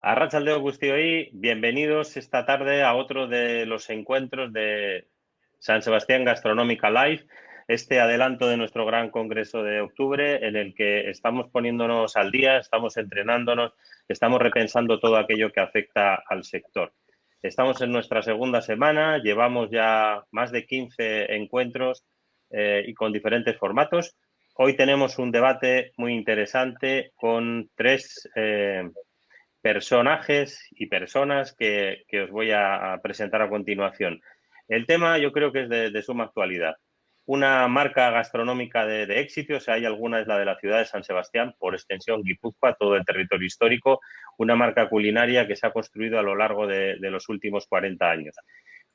Arratsalde guztioi, bienvenidos esta tarde a otro de los encuentros de San Sebastián Gastronómica Live, este adelanto de nuestro gran congreso de octubre en el que estamos poniéndonos al día, estamos entrenándonos, estamos repensando todo aquello que afecta al sector. Estamos en nuestra segunda semana, llevamos ya más de 15 encuentros y con diferentes formatos. Hoy tenemos un debate muy interesante con tres personajes y personas que os voy a presentar a continuación. El tema yo creo que es de suma actualidad. Una marca gastronómica de éxito, o sea, hay alguna, es la de la ciudad de San Sebastián, por extensión Guipúzcoa, todo el territorio histórico, una marca culinaria que se ha construido a lo largo de los últimos 40 años.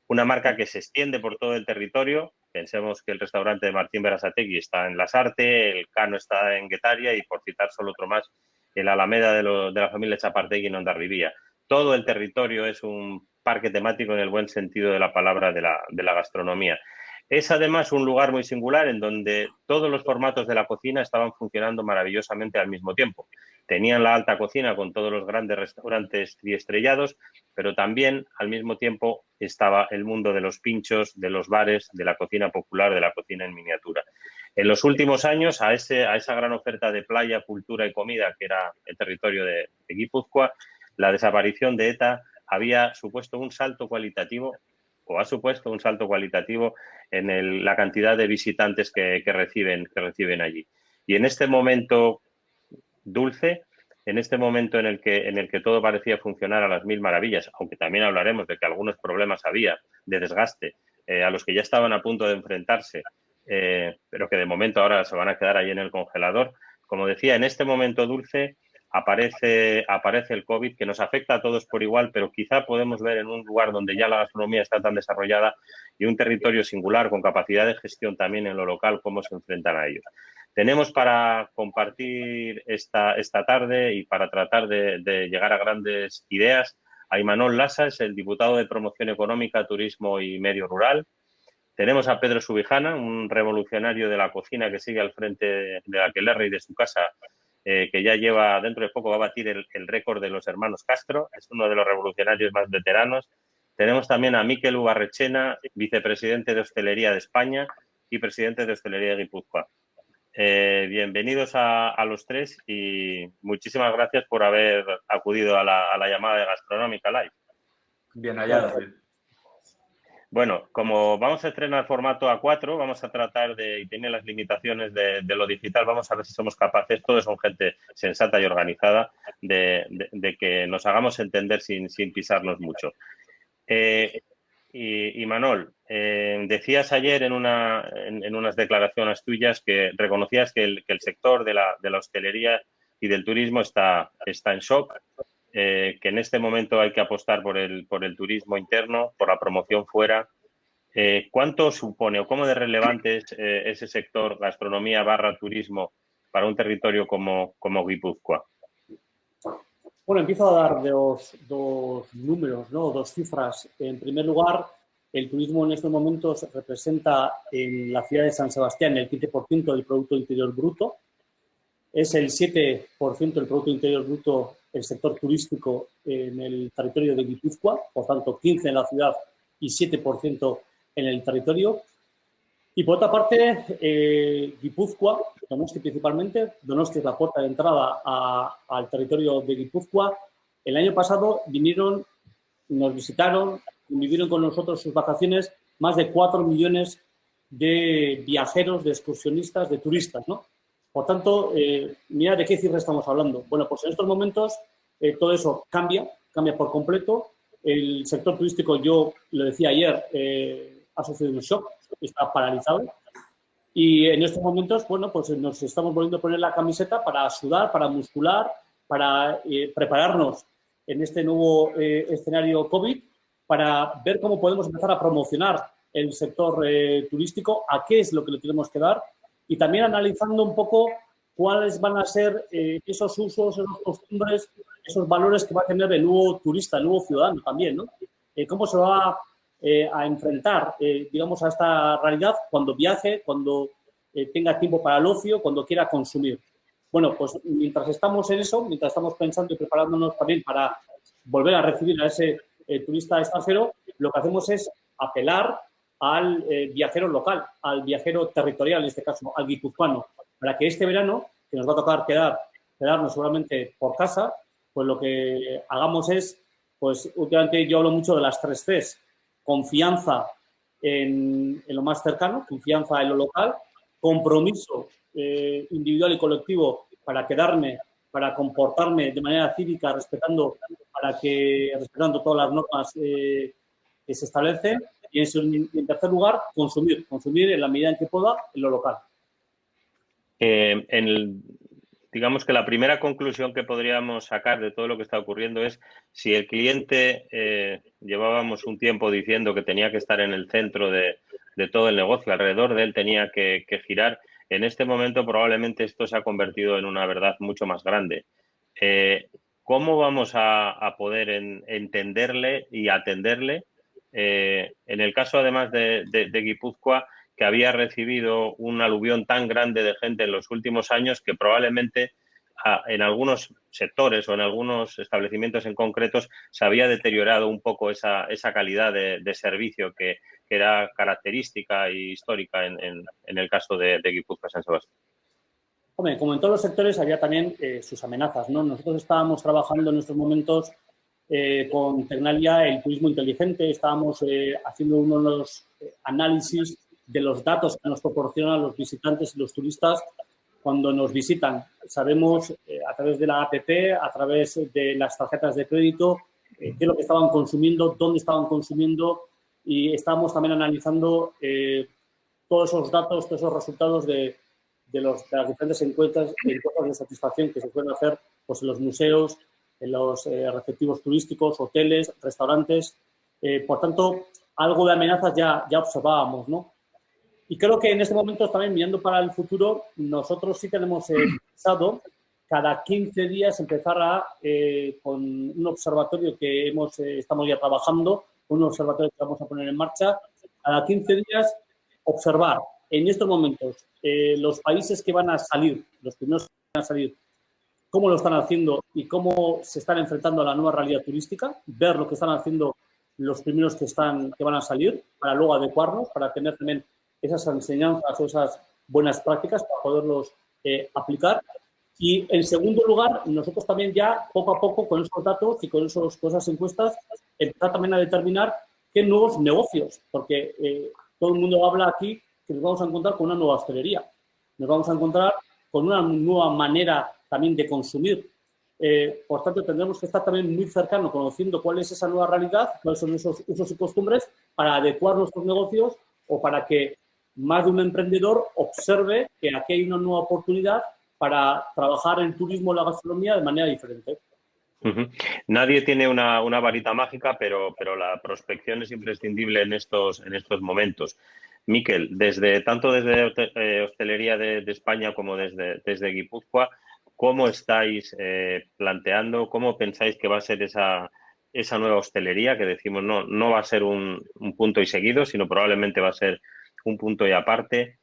Una marca que se extiende por todo el territorio. Pensemos que el restaurante de Martín Berasategui está en Lasarte, el Cano está en Guetaria y, por citar solo otro más, el Alameda de la familia Chapartegui en Hondarribía. Todo el territorio es un parque temático en el buen sentido de la palabra de la gastronomía. Es además un lugar muy singular en donde todos los formatos de la cocina estaban funcionando maravillosamente al mismo tiempo. Tenían la alta cocina con todos los grandes restaurantes triestrellados, pero también al mismo tiempo estaba el mundo de los pinchos, de los bares, de la cocina popular, de la cocina en miniatura. En los últimos años, a esa gran oferta de playa, cultura y comida que era el territorio de Guipúzcoa, la desaparición de ETA había supuesto un salto cualitativo, o ha supuesto un salto cualitativo en la cantidad de visitantes que reciben allí. Y en este momento dulce, en este momento en el que todo parecía funcionar a las mil maravillas, aunque también hablaremos de que algunos problemas había de desgaste a los que ya estaban a punto de enfrentarse, pero que de momento ahora se van a quedar ahí en el congelador. Como decía, en este momento dulce aparece el COVID, que nos afecta a todos por igual, pero quizá podemos ver en un lugar donde ya la gastronomía está tan desarrollada y un territorio singular con capacidad de gestión también en lo local, cómo se enfrentan a ellos. Tenemos para compartir esta tarde y para tratar de llegar a grandes ideas a Imanol Lasas, el diputado de Promoción Económica, Turismo y Medio Rural. Tenemos a Pedro Subijana, un revolucionario de la cocina que sigue al frente de Aquelarre y de su casa, que ya lleva, dentro de poco va a batir el récord de los hermanos Castro, es uno de los revolucionarios más veteranos. Tenemos también a Mikel Ubarrechena, vicepresidente de Hostelería de España y presidente de Hostelería de Guipúzcoa. Bienvenidos a los tres y muchísimas gracias por haber acudido a la llamada de Gastronómica Live. Bien hallado. Bueno, como vamos a estrenar formato A4, vamos a tratar y tiene las limitaciones de lo digital, vamos a ver si somos capaces, todos son gente sensata y organizada, de que nos hagamos entender sin pisarnos mucho. Y Manol, decías ayer en unas declaraciones tuyas que reconocías que el sector de la hostelería y del turismo está en shock, que en este momento hay que apostar por el turismo interno, por la promoción fuera. ¿Cuánto supone o cómo de relevante es ese sector gastronomía / turismo para un territorio como Guipúzcoa? Bueno, empiezo a dar dos números, ¿no? Dos cifras. En primer lugar, el turismo en estos momentos representa en la ciudad de San Sebastián el 15% del Producto Interior Bruto. Es el 7% del Producto Interior Bruto el sector turístico en el territorio de Guipúzcoa, por tanto 15% en la ciudad y 7% en el territorio. Y por otra parte, Guipúzcoa, Donosti principalmente, Donosti es la puerta de entrada al territorio de Guipúzcoa. El año pasado nos visitaron, vivieron con nosotros sus vacaciones más de 4 millones de viajeros, de excursionistas, de turistas, ¿no? Por tanto, mira de qué cifra estamos hablando. Bueno, pues en estos momentos todo eso cambia por completo. El sector turístico, yo lo decía ayer, ha sufrido un shock, está paralizado. Y en estos momentos, bueno, pues nos estamos volviendo a poner la camiseta para sudar, para muscular, para prepararnos en este nuevo escenario COVID, para ver cómo podemos empezar a promocionar el sector turístico, a qué es lo que le tenemos que dar, y también analizando un poco cuáles van a ser esos usos, esas costumbres, esos valores que va a tener el nuevo turista, el nuevo ciudadano también, ¿no? Cómo se va a enfrentar, digamos, a esta realidad cuando viaje, cuando tenga tiempo para el ocio, cuando quiera consumir. Bueno, pues mientras estamos en eso, mientras estamos pensando y preparándonos también para volver a recibir a ese turista extranjero, lo que hacemos es apelar al viajero local, al viajero territorial, en este caso, al guipuzcoano, para que este verano, que nos va a tocar quedarnos seguramente por casa, pues lo que hagamos es, pues últimamente yo hablo mucho de las 3 Cs, confianza en lo más cercano, confianza en lo local, compromiso individual y colectivo para quedarme, para comportarme de manera cívica, respetando todas las normas que se establecen, y en tercer lugar, consumir en la medida en que pueda en lo local. Digamos que la primera conclusión que podríamos sacar de todo lo que está ocurriendo es si el cliente, llevábamos un tiempo diciendo que tenía que estar en el centro de todo el negocio, alrededor de él tenía que girar, en este momento probablemente esto se ha convertido en una verdad mucho más grande. ¿Cómo vamos a poder entenderle y atenderle? En el caso, además de Guipúzcoa, que había recibido un aluvión tan grande de gente en los últimos años que probablemente en algunos sectores o en algunos establecimientos en concretos se había deteriorado un poco esa calidad de servicio que era característica y histórica en el caso de Guipúzcoa San Sebastián. Hombre, como en todos los sectores había también sus amenazas, ¿no? Nosotros estábamos trabajando en estos momentos con Tecnalia, el turismo inteligente, estábamos haciendo unos análisis de los datos que nos proporcionan los visitantes y los turistas cuando nos visitan. Sabemos a través de la APP, a través de las tarjetas de crédito, qué es lo que estaban consumiendo, dónde estaban consumiendo, y estamos también analizando todos esos datos, todos esos resultados de las diferentes encuestas de satisfacción que se pueden hacer pues, en los museos, en los receptivos turísticos, hoteles, restaurantes. Por tanto, algo de amenazas ya observábamos, ¿no? Y creo que en este momento, también mirando para el futuro, nosotros sí tenemos pensado cada 15 días empezar con un observatorio que estamos ya trabajando, un observatorio que vamos a poner en marcha, cada 15 días observar en estos momentos los países que van a salir, los primeros que van a salir, cómo lo están haciendo y cómo se están enfrentando a la nueva realidad turística, ver lo que están haciendo los primeros que van a salir, para luego adecuarnos, para tener también esas enseñanzas o esas buenas prácticas para poderlos aplicar. Y, en segundo lugar, nosotros también ya, poco a poco, con esos datos y con esas encuestas, empezar también a determinar qué nuevos negocios, porque todo el mundo habla aquí que nos vamos a encontrar con una nueva hostelería, nos vamos a encontrar con una nueva manera también de consumir. Por tanto, tendremos que estar también muy cercano, conociendo cuál es esa nueva realidad, cuáles son esos usos y costumbres, para adecuar nuestros negocios o para que más de un emprendedor observe que aquí hay una nueva oportunidad para trabajar el turismo o la gastronomía de manera diferente. Nadie tiene una varita mágica, pero la prospección es imprescindible en estos momentos. Miquel, tanto desde Hostelería de España como desde Guipúzcoa, ¿cómo estáis planteando, cómo pensáis que va a ser esa nueva hostelería? Que decimos no va a ser un punto y seguido, sino probablemente va a ser un punto y aparte.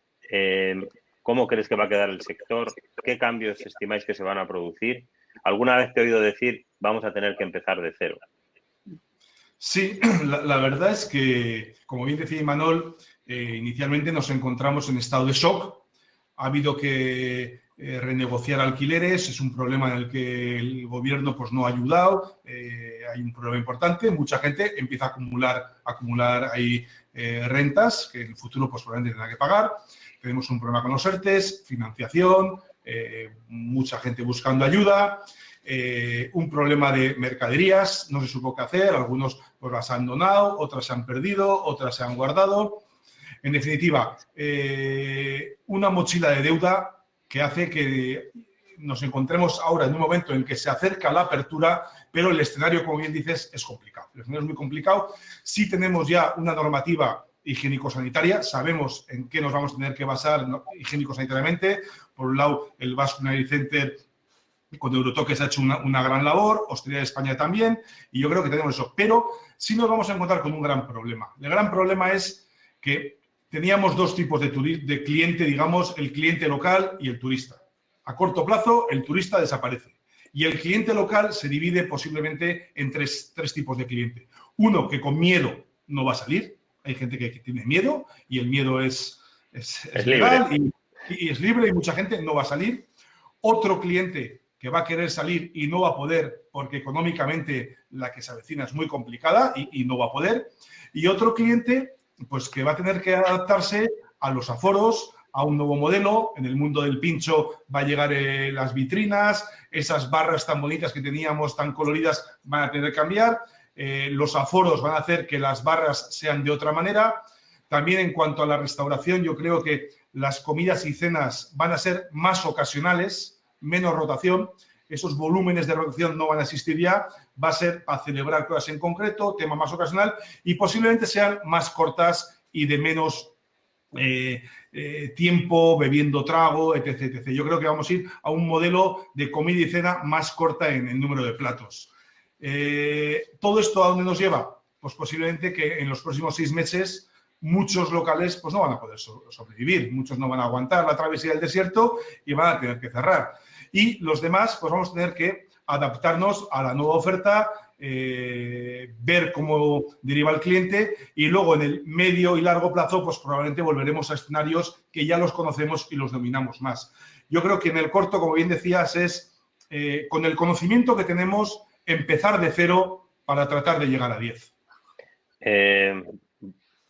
¿Cómo crees que va a quedar el sector? ¿Qué cambios estimáis que se van a producir? ¿Alguna vez te he oído decir vamos a tener que empezar de cero? Sí, la verdad es que, como bien decía Imanol, inicialmente nos encontramos en estado de shock. Ha habido que renegociar alquileres, es un problema en el que el gobierno pues, no ha ayudado, hay un problema importante, mucha gente empieza a acumular ahí rentas que en el futuro pues, probablemente tendrá que pagar. Tenemos un problema con los ERTES, financiación, mucha gente buscando ayuda, un problema de mercaderías, no se supo qué hacer, algunos pues, las han donado, otras se han perdido, otras se han guardado. En definitiva, una mochila de deuda que hace que nos encontremos ahora en un momento en que se acerca la apertura, pero el escenario, como bien dices, es complicado. El escenario es muy complicado. Sí tenemos ya una normativa higiénico-sanitaria, sabemos en qué nos vamos a tener que basar higiénico-sanitariamente. Por un lado, el Basque Culinary Center con Eurotoques ha hecho una gran labor, Hostelería de España también, y yo creo que tenemos eso. Pero sí nos vamos a encontrar con un gran problema. El gran problema es que teníamos dos tipos de cliente, digamos, el cliente local y el turista. A corto plazo, el turista desaparece. Y el cliente local se divide posiblemente en tres tipos de cliente. Uno que con miedo no va a salir. Hay gente que tiene miedo y el miedo es legal y es libre y mucha gente no va a salir. Otro cliente que va a querer salir y no va a poder porque económicamente la que se avecina es muy complicada y no va a poder. Y otro cliente pues que va a tener que adaptarse a los aforos, a un nuevo modelo. En el mundo del pincho va a llegar las vitrinas, esas barras tan bonitas que teníamos, tan coloridas, van a tener que cambiar. Los aforos van a hacer que las barras sean de otra manera. También en cuanto a la restauración, yo creo que las comidas y cenas van a ser más ocasionales, menos rotación. Esos volúmenes de rotación no van a existir ya. Va a ser para celebrar cosas en concreto, tema más ocasional y posiblemente sean más cortas y de menos tiempo bebiendo trago, etc, etc. Yo creo que vamos a ir a un modelo de comida y cena más corta en el número de platos. ¿Todo esto a dónde nos lleva? Pues posiblemente que en los próximos 6 meses muchos locales pues no van a poder sobrevivir, muchos no van a aguantar la travesía del desierto y van a tener que cerrar. Y los demás pues vamos a tener que adaptarnos a la nueva oferta, ver cómo deriva el cliente y luego en el medio y largo plazo pues probablemente volveremos a escenarios que ya los conocemos y los dominamos más. Yo creo que en el corto, como bien decías, es con el conocimiento que tenemos empezar de cero para tratar de llegar a 10.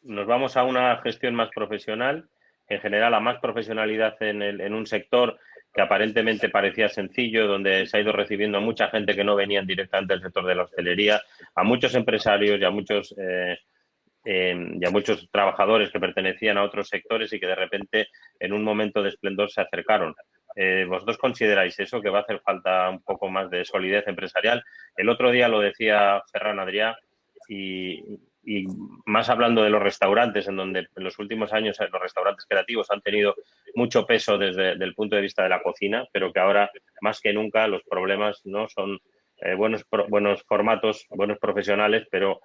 Nos vamos a una gestión más profesional, en general a más profesionalidad en un sector que aparentemente parecía sencillo, donde se ha ido recibiendo a mucha gente que no venían directamente del sector de la hostelería, a muchos empresarios y a muchos trabajadores que pertenecían a otros sectores y que de repente en un momento de esplendor se acercaron. ¿Vosotros consideráis eso, que va a hacer falta un poco más de solidez empresarial? El otro día lo decía Ferran Adrià y más hablando de los restaurantes, en donde en los últimos años los restaurantes creativos han tenido mucho peso desde el punto de vista de la cocina, pero que ahora más que nunca los problemas no son buenos formatos, buenos profesionales, pero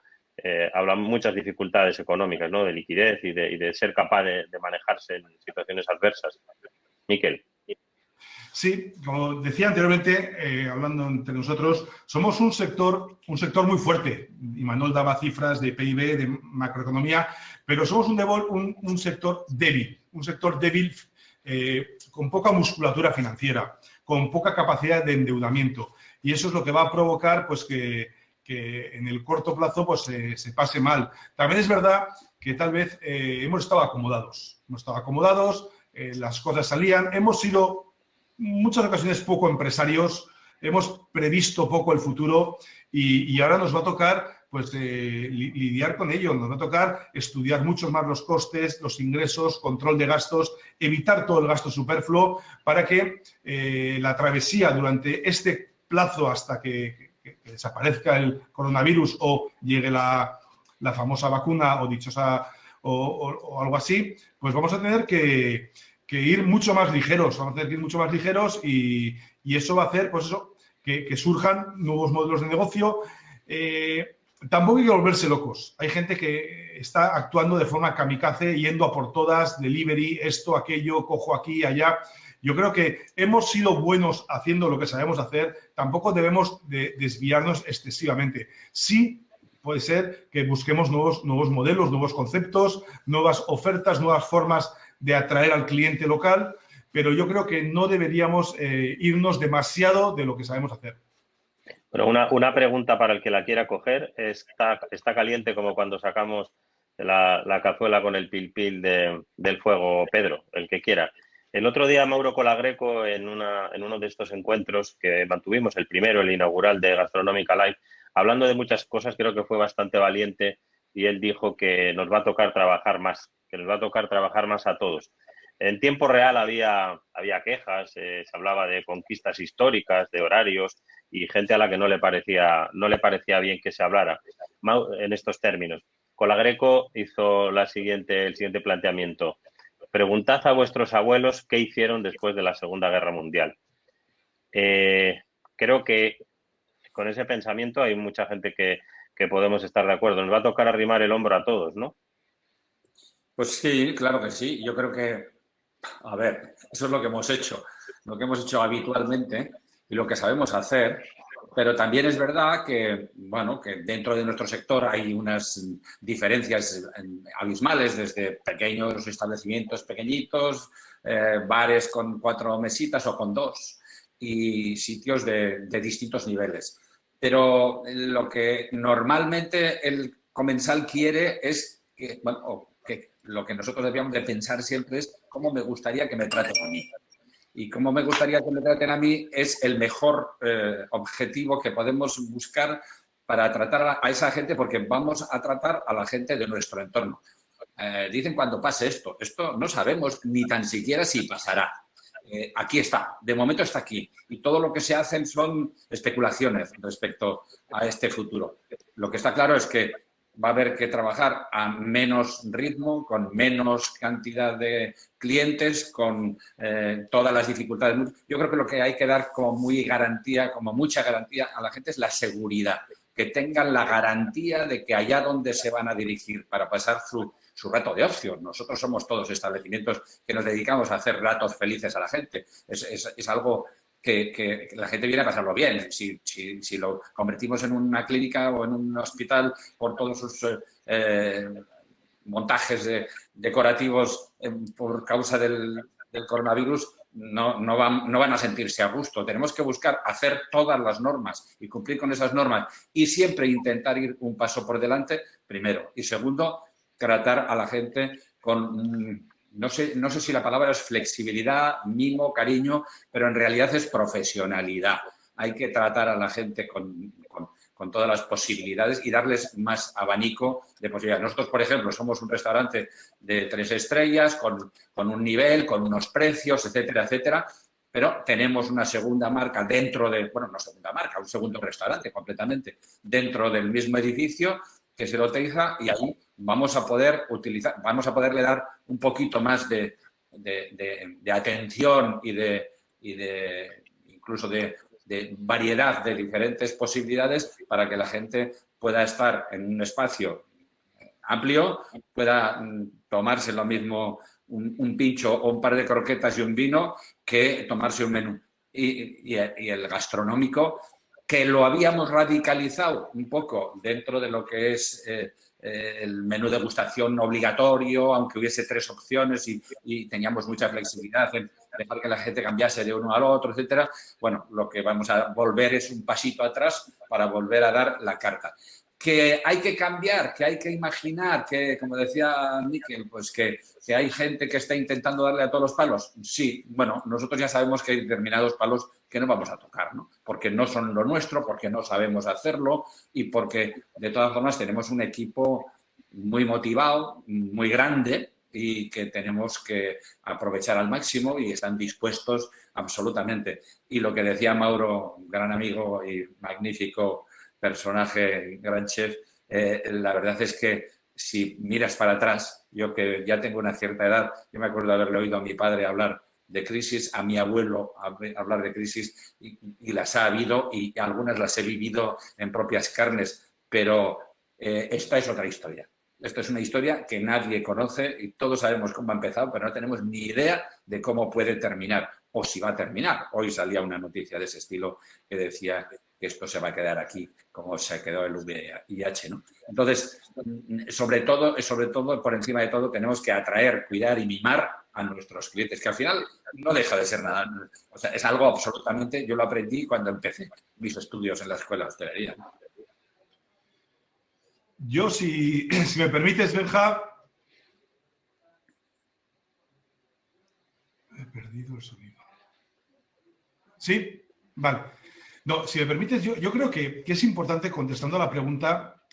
hablan muchas dificultades económicas, ¿no? De liquidez y de ser capaz de manejarse en situaciones adversas. Miquel. Sí, como decía anteriormente, hablando entre nosotros, somos un sector muy fuerte. Imanol daba cifras de PIB, de macroeconomía, pero somos un sector débil, con poca musculatura financiera, con poca capacidad de endeudamiento. Y eso es lo que va a provocar pues, que en el corto plazo pues, se pase mal. También es verdad que tal vez hemos estado acomodados. Las cosas salían, hemos sido muchas ocasiones poco empresarios, hemos previsto poco el futuro y ahora nos va a tocar pues lidiar con ello, nos va a tocar estudiar mucho más los costes, los ingresos, control de gastos, evitar todo el gasto superfluo para que la travesía durante este plazo hasta que desaparezca el coronavirus o llegue la famosa vacuna o dichosa o algo así, pues vamos a tener que ir mucho más ligeros, y eso va a hacer pues eso, que surjan nuevos modelos de negocio. Tampoco hay que volverse locos. Hay gente que está actuando de forma kamikaze, yendo a por todas, delivery, esto, aquello, cojo aquí, allá. Yo creo que hemos sido buenos haciendo lo que sabemos hacer, tampoco debemos de desviarnos excesivamente. Sí, puede ser que busquemos nuevos modelos, nuevos conceptos, nuevas ofertas, nuevas formas de atraer al cliente local, pero yo creo que no deberíamos irnos demasiado de lo que sabemos hacer. Bueno, una pregunta para el que la quiera coger. ¿Está caliente como cuando sacamos la cazuela con el pil-pil del fuego, Pedro? El que quiera. El otro día Mauro Colagreco, en uno de estos encuentros que mantuvimos, el primero, el inaugural de Gastronómica Live, hablando de muchas cosas, creo que fue bastante valiente y él dijo que nos va a tocar trabajar más, a todos. En tiempo real había quejas, se hablaba de conquistas históricas, de horarios y gente a la que no le parecía bien que se hablara en estos términos. Colagreco hizo el siguiente planteamiento. Preguntad a vuestros abuelos qué hicieron después de la Segunda Guerra Mundial. Creo que con ese pensamiento hay mucha gente que podemos estar de acuerdo. Nos va a tocar arrimar el hombro a todos, ¿no? Pues sí, claro que sí. Yo creo que, a ver, eso es lo que hemos hecho habitualmente. y lo que sabemos hacer, pero también es verdad que, bueno, que dentro de nuestro sector hay unas diferencias abismales, desde pequeños establecimientos pequeñitos, bares con 4 mesitas o con 2 y sitios de distintos niveles. Pero lo que normalmente el comensal quiere es que, bueno, que lo que nosotros debíamos de pensar siempre es cómo me gustaría que me traten a mí. Y cómo me gustaría que me traten a mí es el mejor objetivo que podemos buscar para tratar a esa gente, porque vamos a tratar a la gente de nuestro entorno. Dicen cuando pase esto no sabemos ni tan siquiera si pasará. Aquí está, de momento está aquí. Y todo lo que se hacen son especulaciones respecto a este futuro. Lo que está claro es que va a haber que trabajar a menos ritmo, con menos cantidad de clientes, con todas las dificultades. Yo creo que lo que hay que dar como mucha garantía a la gente es la seguridad, que tengan la garantía de que allá donde se van a dirigir para pasar su rato de ocio. Nosotros somos todos establecimientos que nos dedicamos a hacer ratos felices a la gente. Es algo que la gente viene a pasarlo bien. Si lo convertimos en una clínica o en un hospital por todos sus montajes decorativos por causa del coronavirus, no van a sentirse a gusto. Tenemos que buscar hacer todas las normas y cumplir con esas normas y siempre intentar ir un paso por delante, primero. Y segundo, tratar a la gente con... No sé si la palabra es flexibilidad, mimo, cariño, pero en realidad es profesionalidad. Hay que tratar a la gente con todas las posibilidades y darles más abanico de posibilidades. Nosotros, por ejemplo, somos un restaurante de 3 estrellas, con un nivel, con unos precios, etcétera, etcétera, pero tenemos una segunda marca dentro de, bueno, no segunda marca, un segundo restaurante completamente dentro del mismo edificio que es el Oteiza, y ahí vamos a poderle dar un poquito más de atención y incluso de variedad de diferentes posibilidades para que la gente pueda estar en un espacio amplio, pueda tomarse lo mismo un pincho o un par de croquetas y un vino que tomarse un menú. Y el gastronómico, que lo habíamos radicalizado un poco dentro de lo que es el menú degustación obligatorio, aunque hubiese 3 opciones y teníamos mucha flexibilidad en dejar que la gente cambiase de uno al otro, etcétera. Bueno, lo que vamos a volver es un pasito atrás para volver a dar la carta. Que hay que cambiar, que hay que imaginar, que, como decía Miquel, pues que hay gente que está intentando darle a todos los palos. Sí, bueno, nosotros ya sabemos que hay determinados palos que no vamos a tocar, ¿no? Porque no son lo nuestro, porque no sabemos hacerlo y porque, de todas formas, tenemos un equipo muy motivado, muy grande y que tenemos que aprovechar al máximo y están dispuestos absolutamente. Y lo que decía Mauro, un gran amigo y magnífico personaje, gran chef, la verdad es que si miras para atrás, yo que ya tengo una cierta edad, yo me acuerdo de haberle oído a mi padre hablar de crisis, a mi abuelo hablar de crisis y las ha habido y algunas las he vivido en propias carnes, pero esta es otra historia. Esta es una historia que nadie conoce y todos sabemos cómo ha empezado, pero no tenemos ni idea de cómo puede terminar o si va a terminar. Hoy salía una noticia de ese estilo que decía que esto se va a quedar aquí, como se quedó el VIH, ¿no? Entonces, sobre todo, por encima de todo, tenemos que atraer, cuidar y mimar a nuestros clientes, que al final no deja de ser nada. O sea, es algo absolutamente... Yo lo aprendí cuando empecé mis estudios en la escuela de hostelería. Yo, si me permites, Benja... He perdido el sonido. ¿Sí? Vale. No, si me permites, yo creo que es importante, contestando a la pregunta,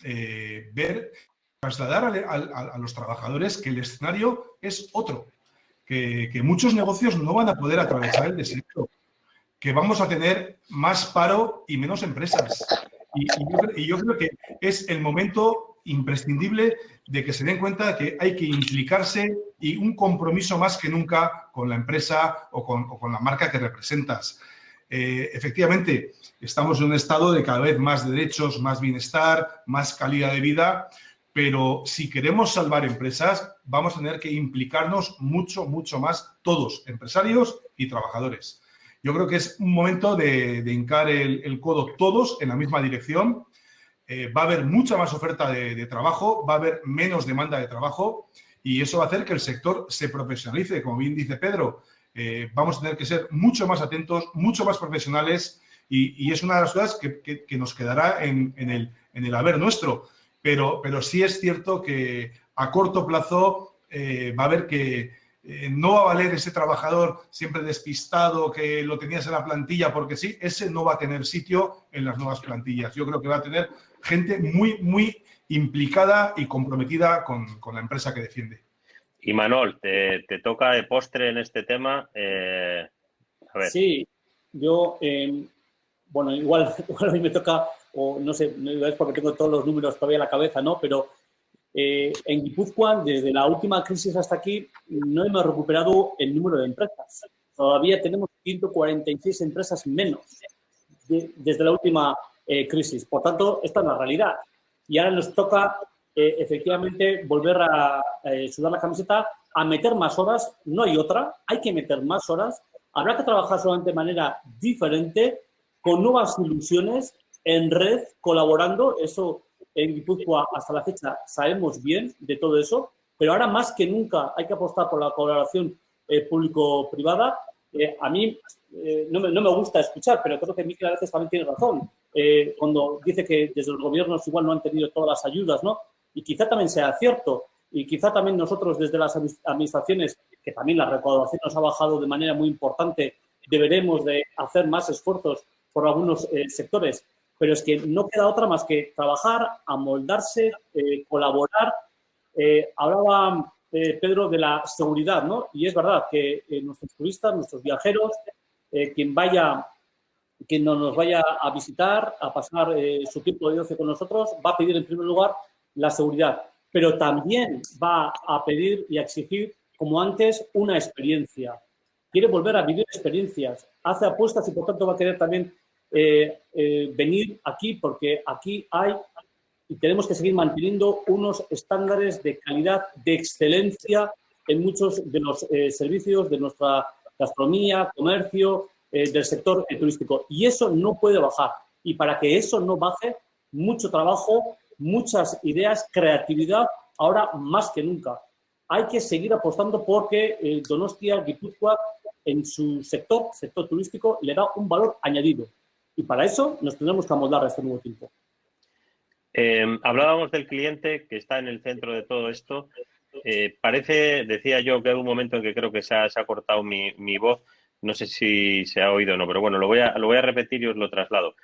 trasladar a los trabajadores que el escenario es otro, que muchos negocios no van a poder atravesar el desierto, que vamos a tener más paro y menos empresas. Y yo creo que es el momento imprescindible de que se den cuenta de que hay que implicarse y un compromiso más que nunca con la empresa o con la marca que representas. Efectivamente, estamos en un estado de cada vez más derechos, más bienestar, más calidad de vida, pero si queremos salvar empresas, vamos a tener que implicarnos mucho, mucho más todos, empresarios y trabajadores. Yo creo que es un momento de hincar el codo todos en la misma dirección. Va a haber mucha más oferta de trabajo, va a haber menos demanda de trabajo y eso va a hacer que el sector se profesionalice. Como bien dice Pedro, vamos a tener que ser mucho más atentos, mucho más profesionales y es una de las cosas que nos quedará en el haber nuestro. Pero sí es cierto que a corto plazo va a haber que no va a valer ese trabajador siempre despistado que lo tenías en la plantilla porque sí, ese no va a tener sitio en las nuevas plantillas. Yo creo que va a tener gente muy, muy implicada y comprometida con la empresa que defiende. Y Manol, te toca de postre en este tema. A ver. Sí, yo, bueno, igual a mí me toca, o no sé, no es porque tengo todos los números todavía en la cabeza, ¿no? Pero en Guipúzcoa, desde la última crisis hasta aquí, no hemos recuperado el número de empresas. Todavía tenemos 146 empresas menos desde la última crisis. Por tanto, esta es la realidad. Y ahora nos toca, efectivamente, volver a sudar la camiseta, a meter más horas. No hay otra, hay que meter más horas. Habrá que trabajar solamente de manera diferente, con nuevas ilusiones, en red, colaborando. Eso en Guipúzcoa hasta la fecha sabemos bien de todo eso, pero ahora más que nunca hay que apostar por la colaboración público-privada. A mí no me gusta escuchar, pero creo que Miquel a veces también tiene razón cuando dice que desde los gobiernos igual no han tenido todas las ayudas, ¿no? Y quizá también sea cierto, y quizá también nosotros desde las administraciones, que también la recaudación nos ha bajado de manera muy importante, deberemos de hacer más esfuerzos por algunos sectores. Pero es que no queda otra más que trabajar, amoldarse, colaborar. Hablaba Pedro de la seguridad, ¿no? Y es verdad que nuestros turistas, nuestros viajeros, quien nos vaya a visitar, a pasar su tiempo de ocio con nosotros, va a pedir en primer lugar la seguridad, pero también va a pedir y a exigir, como antes, una experiencia. Quiere volver a vivir experiencias, hace apuestas y por tanto va a querer también venir aquí porque aquí hay y tenemos que seguir manteniendo unos estándares de calidad, de excelencia en muchos de los servicios de nuestra gastronomía, comercio, del sector turístico. Y eso no puede bajar. Y para que eso no baje, mucho trabajo, muchas ideas, creatividad, ahora más que nunca. Hay que seguir apostando porque Donostia, Guipúzcoa, en su sector turístico, le da un valor añadido. Y para eso nos tendremos que amoldar a este nuevo tiempo. Hablábamos del cliente que está en el centro de todo esto. Decía yo que hay un momento en que creo que se ha cortado mi voz. No sé si se ha oído o no, pero bueno, lo voy a repetir y os lo traslado.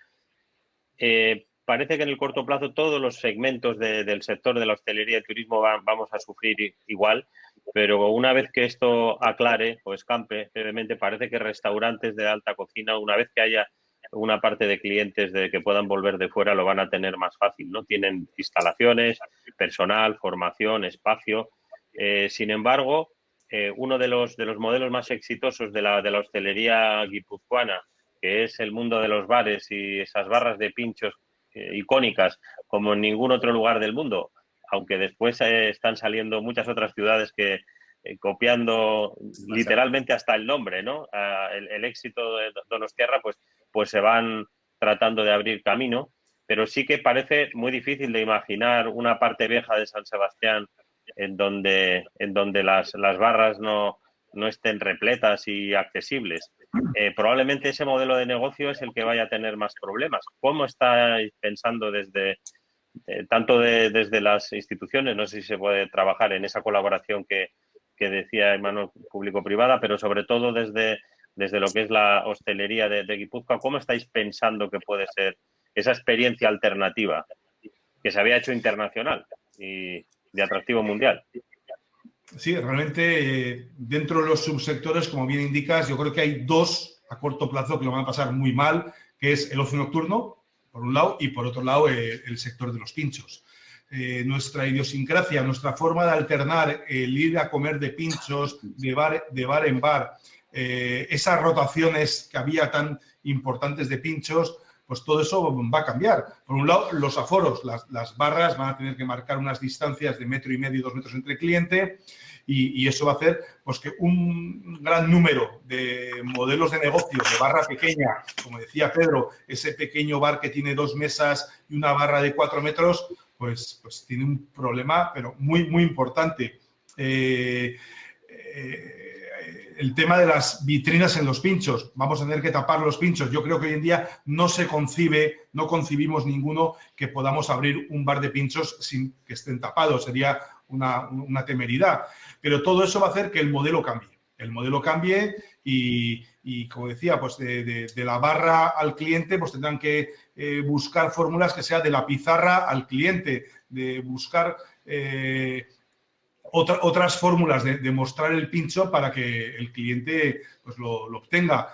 Parece que en el corto plazo todos los segmentos del sector de la hostelería y turismo vamos a sufrir igual, pero una vez que esto aclare o escampe brevemente, parece que restaurantes de alta cocina, una vez que haya una parte de clientes que puedan volver de fuera, lo van a tener más fácil, ¿no? Tienen instalaciones, personal, formación, espacio. Sin embargo, uno de los modelos más exitosos de la hostelería guipuzcoana, que es el mundo de los bares y esas barras de pinchos icónicas como en ningún otro lugar del mundo, aunque después están saliendo muchas otras ciudades que copiando literalmente hasta el nombre, ¿no? El éxito de Donostiarra, pues se van tratando de abrir camino, pero sí que parece muy difícil de imaginar una parte vieja de San Sebastián en donde las barras no estén repletas y accesibles. Probablemente ese modelo de negocio es el que vaya a tener más problemas. ¿Cómo estáis pensando desde las instituciones? No sé si se puede trabajar en esa colaboración que decía Emanuel, público-privada, pero sobre todo desde lo que es la hostelería de Guipúzcoa. ¿Cómo estáis pensando que puede ser esa experiencia alternativa que se había hecho internacional y de atractivo mundial? Sí, realmente dentro de los subsectores, como bien indicas, yo creo que hay dos a corto plazo que lo van a pasar muy mal, que es el ocio nocturno, por un lado, y por otro lado el sector de los pinchos. Nuestra idiosincrasia, nuestra forma de alternar el ir a comer de pinchos, de bar en bar, esas rotaciones que había tan importantes de pinchos, pues todo eso va a cambiar. Por un lado, los aforos, las barras van a tener que marcar unas distancias de 1,5 metros, 2 metros entre cliente, y eso va a hacer pues, que un gran número de modelos de negocio de barra pequeña, como decía Pedro, ese pequeño bar que tiene 2 mesas y una barra de 4 metros, pues tiene un problema, pero muy, muy importante. El tema de las vitrinas en los pinchos. Vamos a tener que tapar los pinchos. Yo creo que hoy en día no concibimos ninguno que podamos abrir un bar de pinchos sin que estén tapados. Sería una temeridad. Pero todo eso va a hacer que el modelo cambie. El modelo cambie y como decía, pues de la barra al cliente, pues tendrán que buscar fórmulas que sea de la pizarra al cliente, de buscar otras fórmulas de mostrar el pincho para que el cliente pues, lo obtenga.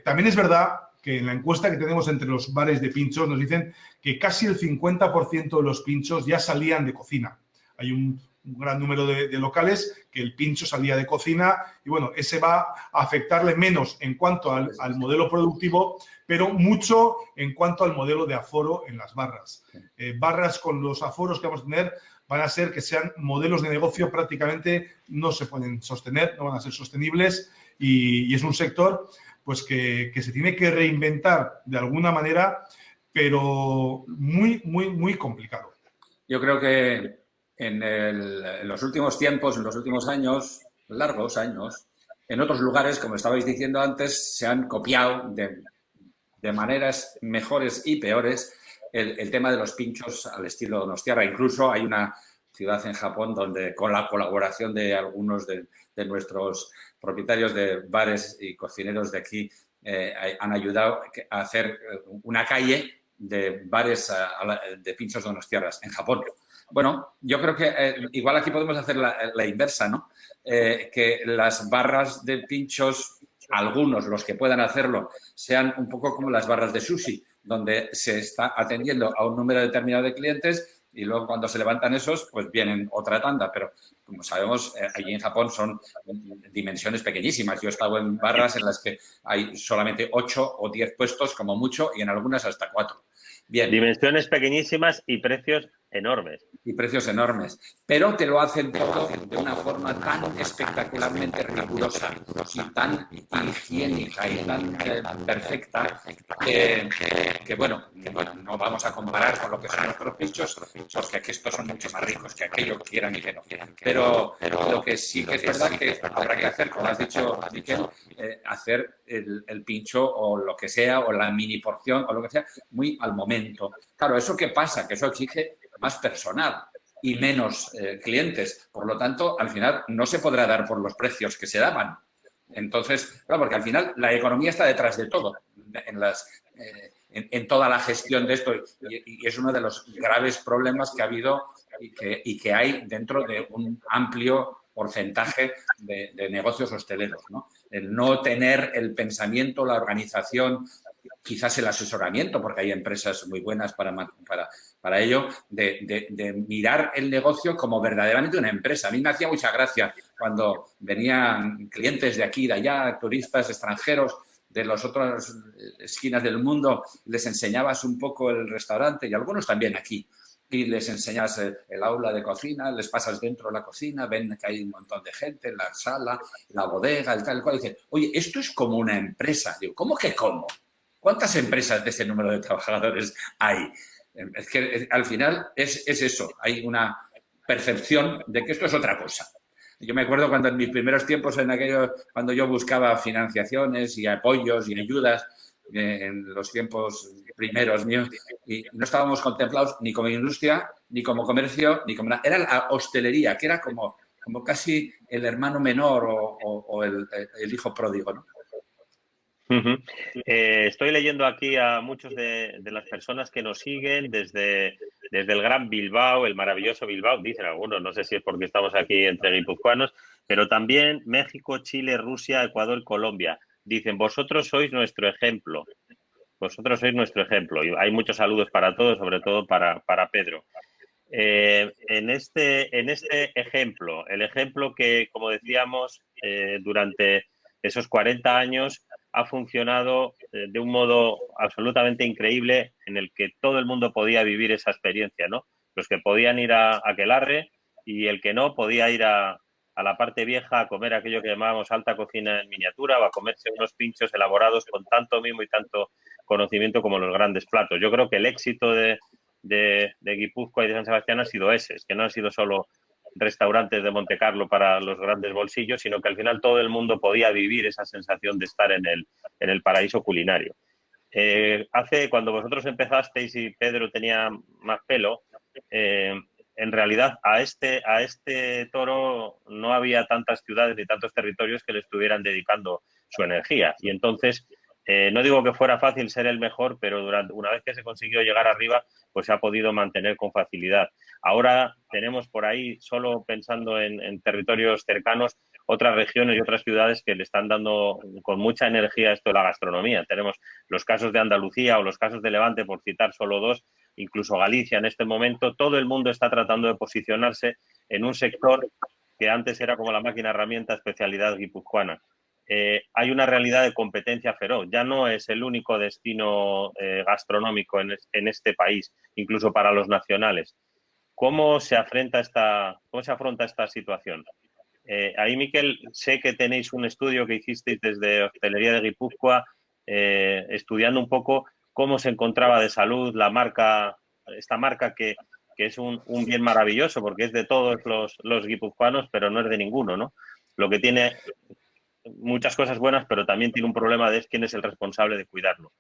También es verdad que en la encuesta que tenemos entre los bares de pinchos nos dicen que casi el 50% de los pinchos ya salían de cocina. Hay un gran número de locales que el pincho salía de cocina y, bueno, ese va a afectarle menos en cuanto al modelo productivo, pero mucho en cuanto al modelo de aforo en las barras. Barras con los aforos que vamos a tener van a ser que sean modelos de negocio prácticamente no se pueden sostener, no van a ser sostenibles y es un sector pues que se tiene que reinventar de alguna manera, pero muy, muy, muy complicado. Yo creo que en los últimos tiempos, en los últimos años, largos años, en otros lugares, como estabais diciendo antes, se han copiado de maneras mejores y peores el tema de los pinchos al estilo donostiarra. Incluso hay una ciudad en Japón donde con la colaboración de algunos de nuestros propietarios de bares y cocineros de aquí han ayudado a hacer una calle de bares de pinchos donostiarras en Japón. Bueno, yo creo que igual aquí podemos hacer la inversa, ¿no? Que las barras de pinchos, algunos, los que puedan hacerlo, sean un poco como las barras de sushi, donde se está atendiendo a un número determinado de clientes y luego cuando se levantan esos, pues vienen otra tanda. Pero, como sabemos, allí en Japón son dimensiones pequeñísimas. Yo he estado en barras en las que hay solamente 8 o 10 puestos, como mucho, y en algunas hasta 4. Bien. Dimensiones pequeñísimas y precios enormes. Y precios enormes. Pero te lo hacen todo de una forma tan espectacularmente rigurosa y tan higiénica y tan perfecta que, bueno, no vamos a comparar con lo que son nuestros pinchos, porque aquí estos son mucho más ricos que aquello, quieran y que no. Pero lo que sí que es verdad que habrá que hacer, como has dicho, Miquel, hacer el pincho o lo que sea, o la mini porción o lo que sea, muy al momento. Claro, ¿eso qué pasa? Que eso exige más personal y menos clientes. Por lo tanto, al final no se podrá dar por los precios que se daban. Entonces, claro, porque al final la economía está detrás de todo, en toda la gestión de esto y es uno de los graves problemas que ha habido y que hay dentro de un amplio porcentaje de negocios hosteleros, ¿no? El no tener el pensamiento, la organización, quizás el asesoramiento, porque hay empresas muy buenas para ello, de mirar el negocio como verdaderamente una empresa. A mí me hacía mucha gracia cuando venían clientes de aquí y de allá, turistas extranjeros de las otras esquinas del mundo, les enseñabas un poco el restaurante y algunos también aquí. Y les enseñas el aula de cocina, les pasas dentro de la cocina, ven que hay un montón de gente en la sala, la bodega, el tal, el cual. Y dicen, oye, esto es como una empresa. Digo, ¿cómo que cómo? ¿Cuántas empresas de ese número de trabajadores hay? Es que al final es eso. Hay una percepción de que esto es otra cosa. Yo me acuerdo cuando en mis primeros tiempos, cuando yo buscaba financiaciones y apoyos y ayudas, en los tiempos primeros míos, y no estábamos contemplados ni como industria, ni como comercio, ni como nada. Era la hostelería, que era como casi el hermano menor o el hijo pródigo, ¿no? Estoy leyendo aquí a muchos de las personas que nos siguen desde el gran Bilbao, el maravilloso Bilbao, dicen algunos, no sé si es porque estamos aquí entre guipuzcoanos, pero también México, Chile, Rusia, Ecuador, Colombia. Dicen, vosotros sois nuestro ejemplo. Vosotros sois nuestro ejemplo. Y hay muchos saludos para todos, sobre todo para Pedro. En este ejemplo, el ejemplo que, como decíamos, durante esos 40 años ha funcionado de un modo absolutamente increíble en el que todo el mundo podía vivir esa experiencia, ¿no? Los que podían ir a Aquelarre y el que no podía ir a la parte vieja a comer aquello que llamábamos alta cocina en miniatura o a comerse unos pinchos elaborados con tanto mimo y tanto conocimiento como los grandes platos. Yo creo que el éxito de Guipúzcoa y de San Sebastián ha sido ese, es que no han sido solo restaurantes de Montecarlo para los grandes bolsillos, sino que al final todo el mundo podía vivir esa sensación de estar en el paraíso culinario. Cuando vosotros empezasteis y Pedro tenía más pelo, en realidad a este toro no había tantas ciudades ni tantos territorios que le estuvieran dedicando su energía. Y entonces, no digo que fuera fácil ser el mejor, pero una vez que se consiguió llegar arriba, pues se ha podido mantener con facilidad. Ahora tenemos por ahí, solo pensando en territorios cercanos, otras regiones y otras ciudades que le están dando con mucha energía esto de la gastronomía. Tenemos los casos de Andalucía o los casos de Levante, por citar solo dos, incluso Galicia en este momento. Todo el mundo está tratando de posicionarse en un sector que antes era como la máquina herramienta especialidad guipuzcoana. Hay una realidad de competencia feroz. Ya no es el único destino gastronómico en este país, incluso para los nacionales. ¿Cómo se afronta esta situación? Ahí, Miquel, sé que tenéis un estudio que hicisteis desde Hostelería de Guipúzcoa, estudiando un poco cómo se encontraba de salud esta marca que es un bien maravilloso, porque es de todos los guipuzcoanos, pero no es de ninguno, ¿no? Lo que tiene muchas cosas buenas, pero también tiene un problema de quién es el responsable de cuidarlo.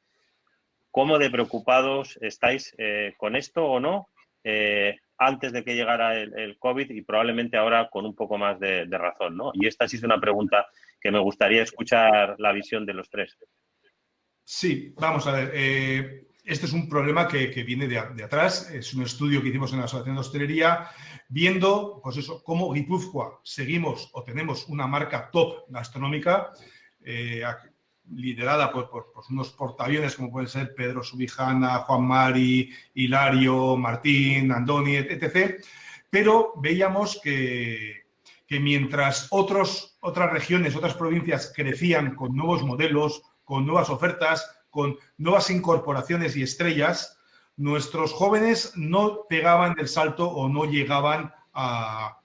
¿Cómo de preocupados estáis con esto o no? Antes de que llegara el COVID y probablemente ahora con un poco más de razón, ¿no? Y esta sí es una pregunta que me gustaría escuchar la visión de los tres. Sí, vamos a ver. Este es un problema que viene de atrás. Es un estudio que hicimos en la Asociación de Hostelería viendo, pues eso, cómo Guipúzcoa seguimos o tenemos una marca top gastronómica liderada por unos portaaviones como pueden ser Pedro Subijana, Juan Mari, Hilario, Martín, Andoni, etc. Pero veíamos que mientras otras regiones, otras provincias crecían con nuevos modelos, con nuevas ofertas, con nuevas incorporaciones y estrellas, nuestros jóvenes no pegaban del salto o no llegaban a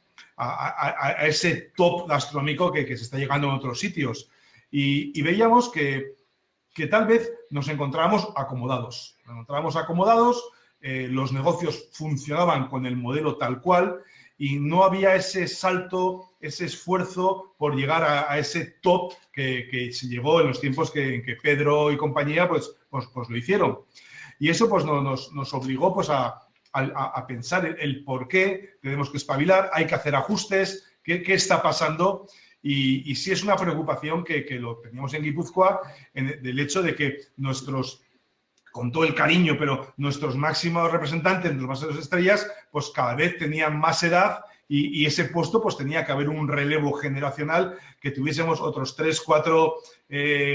ese top gastronómico que se está llegando en otros sitios. Y veíamos que tal vez nos encontrábamos acomodados. Los negocios funcionaban con el modelo tal cual y no había ese salto, ese esfuerzo por llegar a ese top que se llegó en los tiempos en que Pedro y compañía pues lo hicieron. Y eso pues nos obligó pues a pensar el por qué tenemos que espabilar, hay que hacer ajustes, qué está pasando. Y sí es una preocupación que lo teníamos en Guipúzcoa, del hecho de que con todo el cariño, pero nuestros máximos representantes, los máximos estrellas, pues cada vez tenían más edad y ese puesto pues tenía que haber un relevo generacional, que tuviésemos otros 3, 4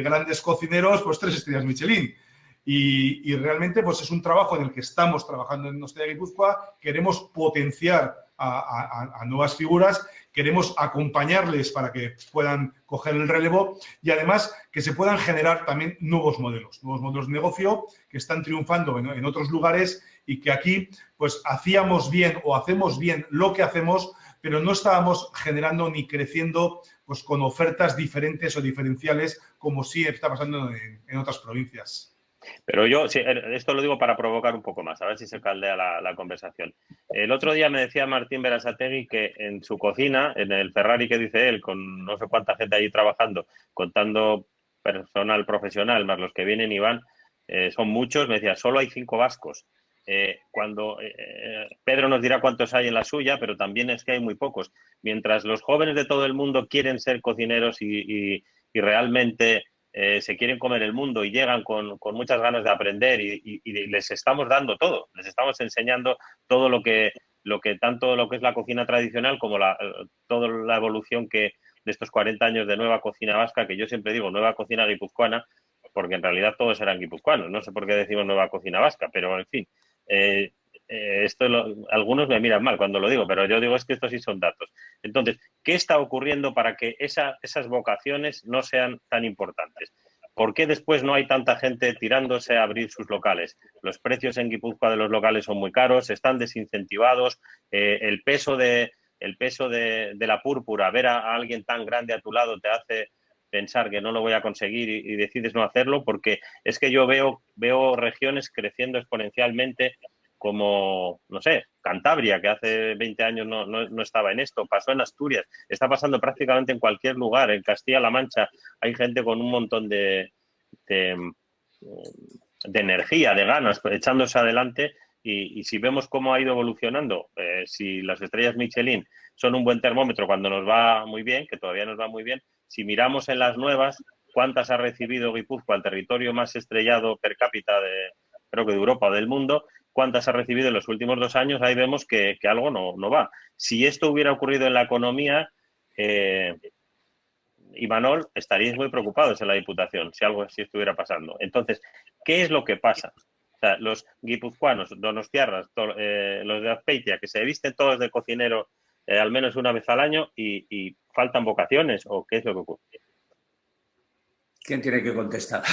grandes cocineros, pues 3 estrellas Michelin. Y realmente pues es un trabajo en el que estamos trabajando en Hostelería Guipúzcoa. Queremos potenciar a nuevas figuras, queremos acompañarles para que puedan coger el relevo y además que se puedan generar también nuevos modelos de negocio que están triunfando en otros lugares y que aquí pues hacíamos bien o hacemos bien lo que hacemos, pero no estábamos generando ni creciendo pues con ofertas diferentes o diferenciales como sí está pasando en otras provincias. Pero yo, sí, esto lo digo para provocar un poco más, a ver si se caldea la conversación. El otro día me decía Martín Berasategui que en su cocina, en el Ferrari que dice él, con no sé cuánta gente allí trabajando, contando personal profesional, más los que vienen y van, son muchos, me decía, solo hay 5 vascos. Cuando Pedro nos dirá cuántos hay en la suya, pero también es que hay muy pocos. Mientras los jóvenes de todo el mundo quieren ser cocineros y realmente se quieren comer el mundo y llegan con muchas ganas de aprender y les estamos dando todo, les estamos enseñando todo lo que tanto lo que es la cocina tradicional como toda la evolución de estos 40 años de nueva cocina vasca, que yo siempre digo nueva cocina guipuzcoana, porque en realidad todos eran guipuzcoanos, no sé por qué decimos nueva cocina vasca, pero en fin, algunos me miran mal cuando lo digo, pero yo digo es que estos sí son datos. Entonces, ¿qué está ocurriendo para que esas vocaciones no sean tan importantes? ¿Por qué después no hay tanta gente tirándose a abrir sus locales? Los precios en Guipúzcoa de los locales son muy caros, están desincentivados, el peso de la púrpura, ver a alguien tan grande a tu lado te hace pensar que no lo voy a conseguir y decides no hacerlo, porque es que yo veo regiones creciendo exponencialmente como, no sé, Cantabria, que hace 20 años no estaba en esto, pasó en Asturias, está pasando prácticamente en cualquier lugar, en Castilla-La Mancha hay gente con un montón de energía, de ganas, echándose adelante y si vemos cómo ha ido evolucionando, si las estrellas Michelin son un buen termómetro cuando nos va muy bien, que todavía nos va muy bien, si miramos en las nuevas, ¿cuántas ha recibido Guipúzcoa, el territorio más estrellado per cápita creo que de Europa o del mundo? ¿Cuántas ha recibido en los últimos 2 años? Ahí vemos que algo no va. Si esto hubiera ocurrido en la economía, Imanol, estaríais muy preocupados en la Diputación si algo así estuviera pasando. Entonces, ¿qué es lo que pasa? O sea, los guipuzcoanos, donostiarras, los de Azpeitia, que se visten todos de cocinero al menos una vez al año y faltan vocaciones, ¿o qué es lo que ocurre? ¿Quién tiene que contestar?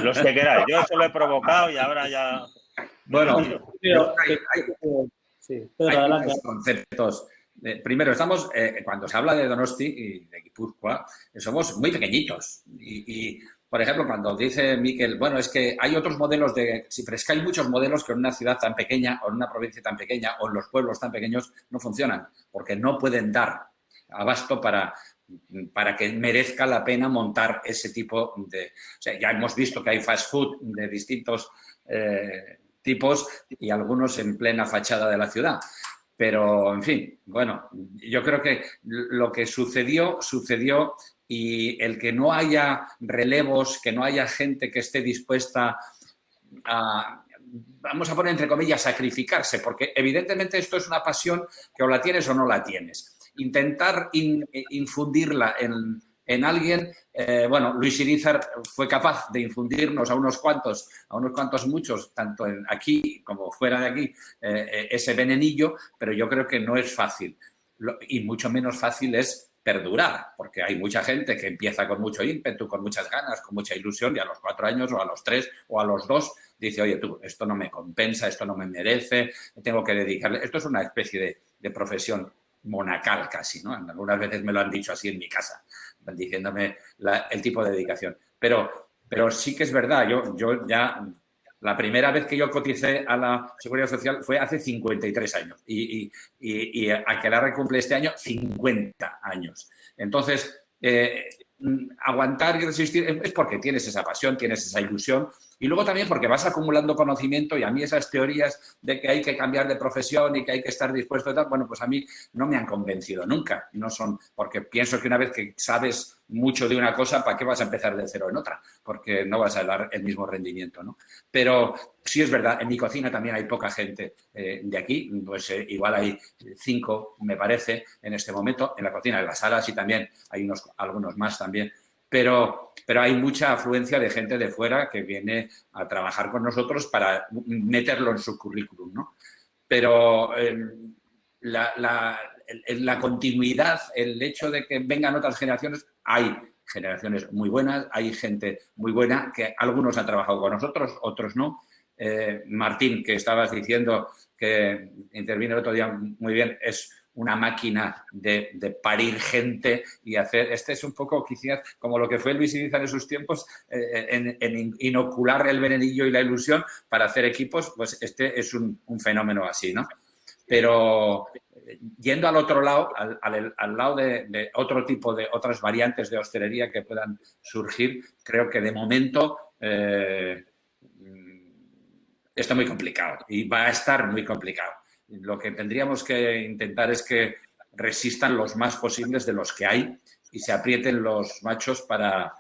Los que queráis. Yo eso lo he provocado y ahora ya... Bueno, sí, hay muchos conceptos. Primero, cuando se habla de Donosti y de Guipúzcoa, somos muy pequeñitos. Y, por ejemplo, cuando dice Miquel, bueno, es que hay otros modelos sí, pero es que hay muchos modelos que en una ciudad tan pequeña o en una provincia tan pequeña o en los pueblos tan pequeños no funcionan, porque no pueden dar abasto para que merezca la pena montar ese tipo de... O sea, ya hemos visto que hay fast food de distintos tipos y algunos en plena fachada de la ciudad. Pero, en fin, bueno, yo creo que lo que sucedió y el que no haya relevos, que no haya gente que esté dispuesta a, vamos a poner entre comillas, sacrificarse, porque evidentemente esto es una pasión que o la tienes o no la tienes. Intentar infundirla en alguien, bueno, Luis Irizar fue capaz de infundirnos a unos cuantos muchos, tanto aquí como fuera de aquí, ese venenillo, pero yo creo que no es fácil. Y mucho menos fácil es perdurar, porque hay mucha gente que empieza con mucho ímpetu, con muchas ganas, con mucha ilusión, y a los 4 años o a los 3 o a los 2 dice, oye, tú, esto no me compensa, esto no me merece, tengo que dedicarle... Esto es una especie de profesión monacal casi, ¿no? Algunas veces me lo han dicho así en mi casa, diciéndome el tipo de dedicación. Pero sí que es verdad, yo ya... La primera vez que yo coticé a la Seguridad Social fue hace 53 años y Aquelarre cumple este año 50 años. Entonces, aguantar y resistir es porque tienes esa pasión, tienes esa ilusión y luego también porque vas acumulando conocimiento y a mí esas teorías de que hay que cambiar de profesión y que hay que estar dispuesto a tal, bueno, pues a mí no me han convencido nunca. No son, porque pienso que una vez que sabes mucho de una cosa, ¿para qué vas a empezar de cero en otra? Porque no vas a dar el mismo rendimiento, ¿no? Pero sí es verdad, en mi cocina también hay poca gente de aquí, pues igual hay 5, me parece, en este momento, en la cocina, en la sala sí también, hay algunos más también, pero hay mucha afluencia de gente de fuera que viene a trabajar con nosotros para meterlo en su currículum, ¿no? Pero la continuidad, el hecho de que vengan otras generaciones, hay generaciones muy buenas, hay gente muy buena, que algunos han trabajado con nosotros, otros no. Martín, que estabas diciendo que intervino el otro día muy bien, es una máquina de parir gente y hacer... Este es un poco quizás como lo que fue Luis Irizar en sus tiempos, en inocular el venenillo y la ilusión para hacer equipos, pues este es un fenómeno así, ¿no? Pero yendo al otro lado, al lado de otro tipo de otras variantes de hostelería que puedan surgir, creo que de momento está muy complicado y va a estar muy complicado. Lo que tendríamos que intentar es que resistan los más posibles de los que hay y se aprieten los machos para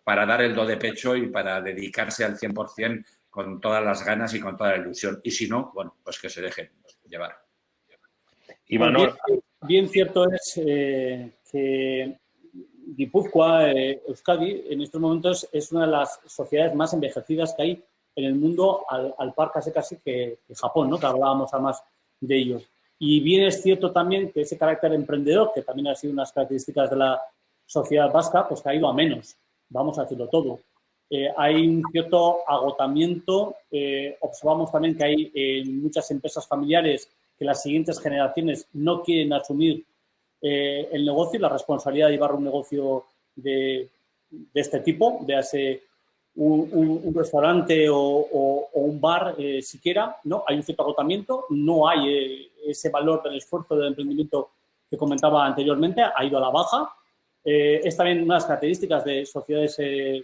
dar el do de pecho y para dedicarse al 100% con todas las ganas y con toda la ilusión. Y si no, bueno, pues que se dejen llevar. Imanol. Bien cierto es que Guipúzcoa, Euskadi, en estos momentos es una de las sociedades más envejecidas que hay en el mundo, al par casi que Japón, ¿no? Que hablábamos además de ellos. Y bien es cierto también que ese carácter emprendedor, que también ha sido unas características de la sociedad vasca, pues que ha ido a menos, vamos a decirlo todo. hay un cierto agotamiento. Observamos también que hay muchas empresas familiares que las siguientes generaciones no quieren asumir el negocio y la responsabilidad de llevar un negocio de este tipo, de hacer un restaurante o un bar siquiera, ¿no? Hay un cierto agotamiento, no hay ese valor del esfuerzo del emprendimiento que comentaba anteriormente, ha ido a la baja. Es también unas características de sociedades,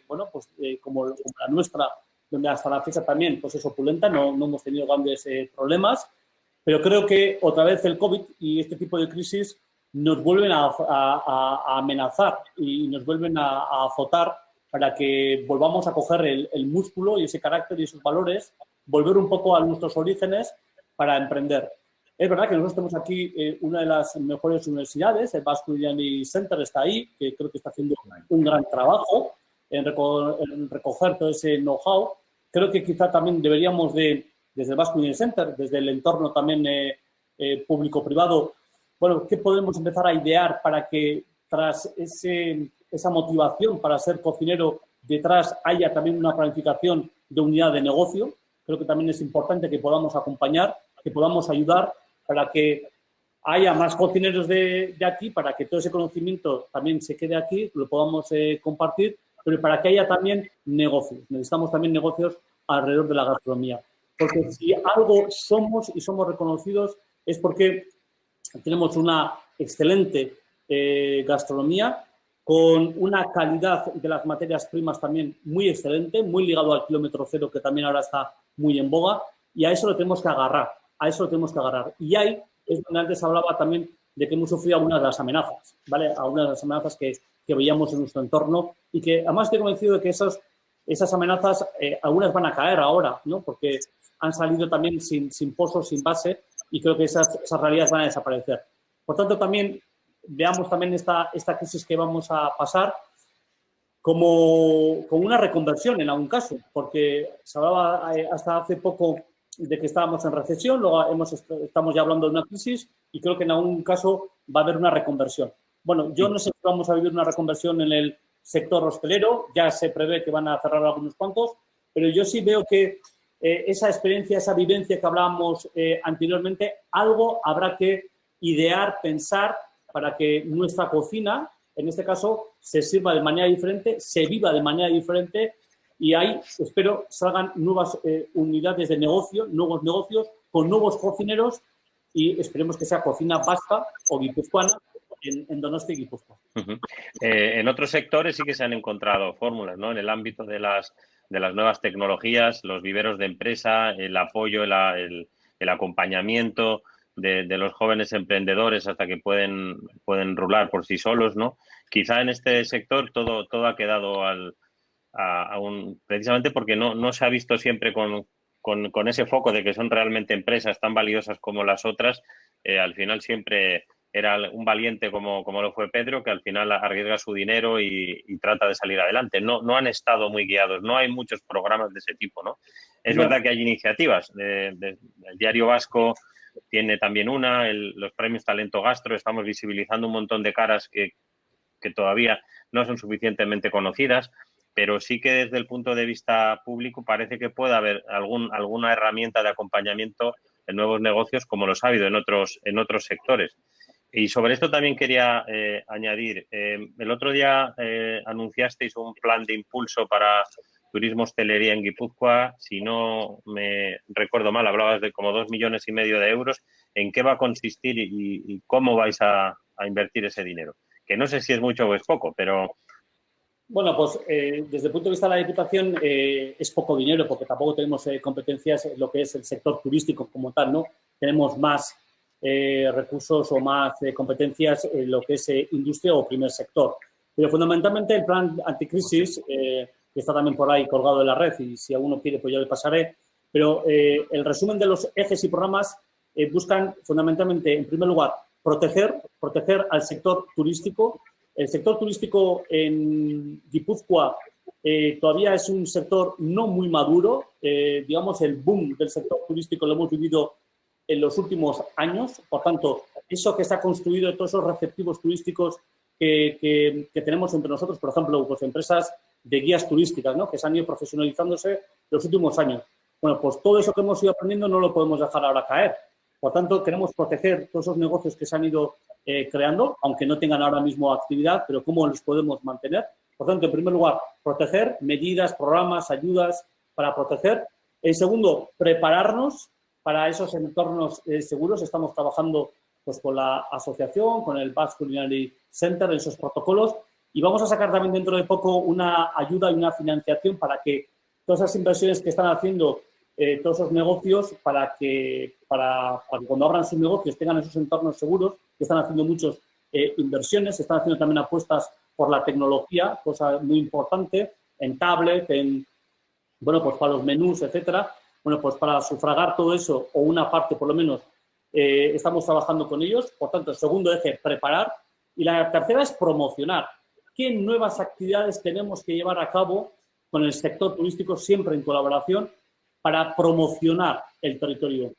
bueno, pues como la nuestra, donde hasta la fecha también pues es opulenta, no hemos tenido grandes problemas, pero creo que otra vez el COVID y este tipo de crisis nos vuelven a amenazar y nos vuelven a azotar para que volvamos a coger el músculo y ese carácter y esos valores, volver un poco a nuestros orígenes para emprender. Es verdad que nosotros tenemos aquí una de las mejores universidades, el Basque Culinary Center está ahí, que creo que está haciendo un gran trabajo en recoger todo ese know-how. Creo que quizá también deberíamos desde el Basque Culinary Center, desde el entorno también público-privado, bueno, ¿qué podemos empezar a idear para que tras esa motivación para ser cocinero, detrás haya también una planificación de unidad de negocio? Creo que también es importante que podamos acompañar, que podamos ayudar para que haya más cocineros de aquí, para que todo ese conocimiento también se quede aquí, lo podamos compartir, pero para que haya también negocios. Necesitamos también negocios alrededor de la gastronomía. Porque si algo somos y somos reconocidos es porque tenemos una excelente gastronomía con una calidad de las materias primas también muy excelente, muy ligado al kilómetro cero, que también ahora está muy en boga, y a eso lo tenemos que agarrar, Y ahí es donde antes hablaba también de que hemos sufrido algunas de las amenazas, ¿vale? Algunas de las amenazas que veíamos en nuestro entorno y que además estoy convencido de que esas amenazas, algunas van a caer ahora, ¿no? Porque han salido también sin pozos, sin base, y creo que esas realidades van a desaparecer. Por tanto, también veamos también esta crisis que vamos a pasar como una reconversión en algún caso, porque se hablaba hasta hace poco de que estábamos en recesión, luego estamos ya hablando de una crisis y creo que en algún caso va a haber una reconversión. Bueno, yo no sé si vamos a vivir una reconversión en el sector hostelero, ya se prevé que van a cerrar algunos cuantos, pero yo sí veo que esa experiencia, esa vivencia que hablábamos anteriormente, algo habrá que idear, pensar para que nuestra cocina, en este caso, se sirva de manera diferente, se viva de manera diferente y ahí, espero, salgan nuevas unidades de negocio, nuevos negocios con nuevos cocineros y esperemos que sea cocina vasca o guipuzcoana en Donosti y Guipúzcoa. En otros sectores sí que se han encontrado fórmulas, ¿no? En el ámbito de las nuevas tecnologías, los viveros de empresa, el apoyo, el acompañamiento de los jóvenes emprendedores hasta que pueden rular por sí solos, ¿no? Quizá en este sector todo ha quedado precisamente porque no se ha visto siempre con ese foco de que son realmente empresas tan valiosas como las otras. Al final siempre era un valiente como lo fue Pedro, que al final arriesga su dinero y trata de salir adelante. No han estado muy guiados, no hay muchos programas de ese tipo, ¿no? Es verdad que hay iniciativas. El Diario Vasco tiene también los premios Talento Gastro. Estamos visibilizando un montón de caras que todavía no son suficientemente conocidas, pero sí que desde el punto de vista público parece que puede haber alguna herramienta de acompañamiento en nuevos negocios como los ha habido en otros sectores. Y sobre esto también quería añadir, el otro día anunciasteis un plan de impulso para turismo hostelería en Guipúzcoa. Si no me recuerdo mal, hablabas de como 2,5 millones de euros. ¿En qué va a consistir y cómo vais a invertir ese dinero? Que no sé si es mucho o es poco, pero... Bueno, pues desde el punto de vista de la Diputación es poco dinero porque tampoco tenemos competencias en lo que es el sector turístico como tal, ¿no? Tenemos más recursos o más competencias en lo que es industria o primer sector. Pero fundamentalmente el plan anticrisis, que está también por ahí colgado en la red y si alguno quiere pues yo le pasaré, pero el resumen de los ejes y programas buscan fundamentalmente, en primer lugar, proteger al sector turístico. El sector turístico en Guipúzcoa todavía es un sector no muy maduro. Digamos, el boom del sector turístico lo hemos vivido en los últimos años. Por tanto, eso que se ha construido, todos esos receptivos turísticos que tenemos entre nosotros, por ejemplo, pues empresas de guías turísticas, ¿no? Que se han ido profesionalizándose los últimos años. Bueno, pues todo eso que hemos ido aprendiendo no lo podemos dejar ahora caer. Por tanto, queremos proteger todos esos negocios que se han ido creando, aunque no tengan ahora mismo actividad, pero cómo los podemos mantener. Por tanto, en primer lugar, proteger, medidas, programas, ayudas para proteger. En segundo, prepararnos para esos entornos seguros. Estamos trabajando pues, con la asociación, con el Basque Culinary Center, en esos protocolos, y vamos a sacar también dentro de poco una ayuda y una financiación para que todas esas inversiones que están haciendo todos esos negocios, para que cuando abran sus negocios tengan esos entornos seguros, que están haciendo muchas inversiones, están haciendo también apuestas por la tecnología, cosa muy importante, en tablet, bueno, pues para los menús, etcétera. Bueno, pues para sufragar todo eso, o una parte por lo menos, estamos trabajando con ellos. Por tanto, el segundo eje, preparar. Y la tercera es promocionar. ¿Qué nuevas actividades tenemos que llevar a cabo con el sector turístico, siempre en colaboración, para promocionar el territorio?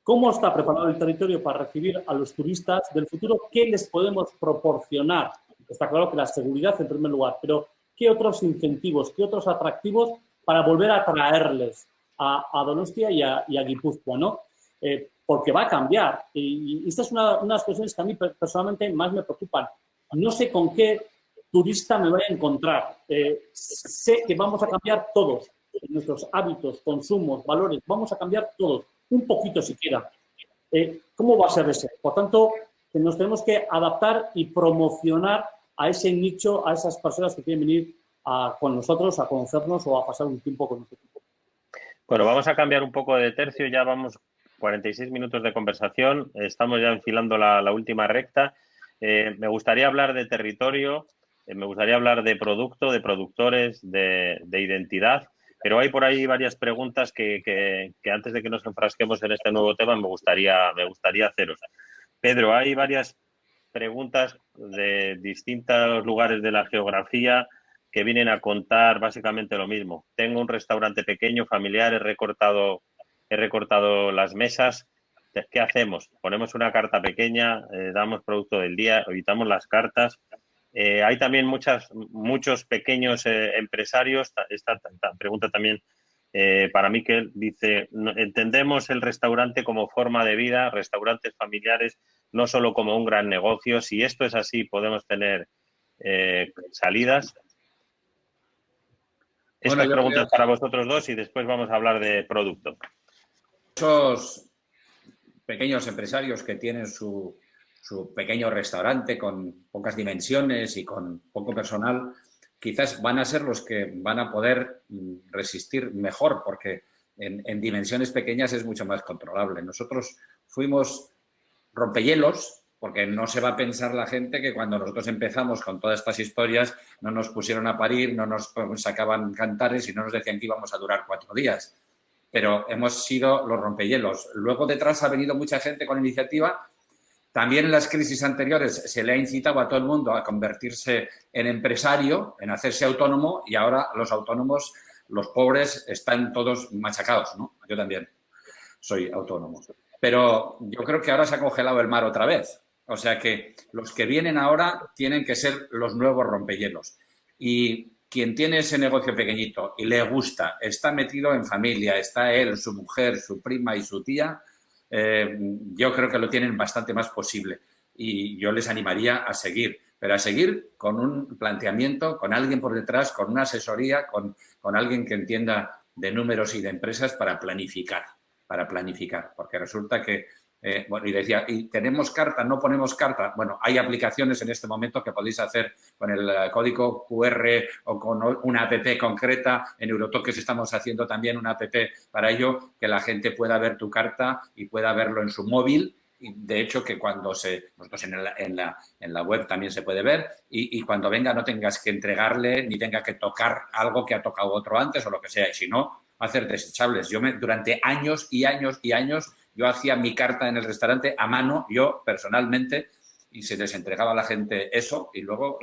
¿Cómo está preparado el territorio para recibir a los turistas del futuro? ¿Qué les podemos proporcionar? Está claro que la seguridad en primer lugar, pero ¿qué otros incentivos, qué otros atractivos para volver a atraerles a Donostia y a Guipúzcoa, ¿no? Porque va a cambiar. Y esta es una de las cuestiones que a mí personalmente más me preocupan. No sé con qué turista me voy a encontrar. Sé que vamos a cambiar todos nuestros hábitos, consumos, valores. Vamos a cambiar todos, un poquito siquiera. ¿Cómo va a ser ese? Por tanto, nos tenemos que adaptar y promocionar a ese nicho, a esas personas que quieren venir con nosotros, a conocernos o a pasar un tiempo con nosotros. Bueno, vamos a cambiar un poco de tercio. Ya vamos 46 minutos de conversación. Estamos ya enfilando la última recta. Me gustaría hablar de territorio, me gustaría hablar de producto, de productores, de identidad. Pero hay por ahí varias preguntas que antes de que nos enfrasquemos en este nuevo tema me gustaría haceros. Pedro, hay varias preguntas de distintos lugares de la geografía que vienen a contar básicamente lo mismo. Tengo un restaurante pequeño, familiar, he recortado las mesas. ¿Qué hacemos? Ponemos una carta pequeña, damos producto del día, evitamos las cartas. Hay también muchos pequeños empresarios. Esta pregunta también para Miquel dice, entendemos el restaurante como forma de vida, restaurantes familiares, no solo como un gran negocio. Si esto es así, podemos tener salidas. Estas preguntas para vosotros dos y después vamos a hablar de producto. Esos pequeños empresarios que tienen su pequeño restaurante con pocas dimensiones y con poco personal, quizás van a ser los que van a poder resistir mejor, porque en dimensiones pequeñas es mucho más controlable. Nosotros fuimos rompehielos, porque no se va a pensar la gente que cuando nosotros empezamos con todas estas historias no nos pusieron a parir, no nos sacaban cantares y no nos decían que íbamos a durar 4 días. Pero hemos sido los rompehielos. Luego detrás ha venido mucha gente con iniciativa. También en las crisis anteriores se le ha incitado a todo el mundo a convertirse en empresario, en hacerse autónomo, y ahora los autónomos, los pobres, están todos machacados, ¿no? Yo también soy autónomo. Pero yo creo que ahora se ha congelado el mar otra vez. O sea que los que vienen ahora tienen que ser los nuevos rompehielos. Y quien tiene ese negocio pequeñito y le gusta, está metido en familia, está él, su mujer, su prima y su tía, yo creo que lo tienen bastante más posible. Y yo les animaría a seguir, pero a seguir con un planteamiento, con alguien por detrás, con una asesoría, con alguien que entienda de números y de empresas para planificar, porque resulta que bueno, y decía, ¿y tenemos carta? ¿No ponemos carta? Bueno, hay aplicaciones en este momento que podéis hacer con el código QR o con una app concreta. En Eurotoques estamos haciendo también una app para ello, que la gente pueda ver tu carta y pueda verlo en su móvil. Y de hecho, que cuando nosotros en la web también se puede ver, y cuando venga no tengas que entregarle ni tenga que tocar algo que ha tocado otro antes o lo que sea, y si no, hacer desechables. Durante años y años y años, yo hacía mi carta en el restaurante a mano, yo personalmente, y se les entregaba a la gente eso y luego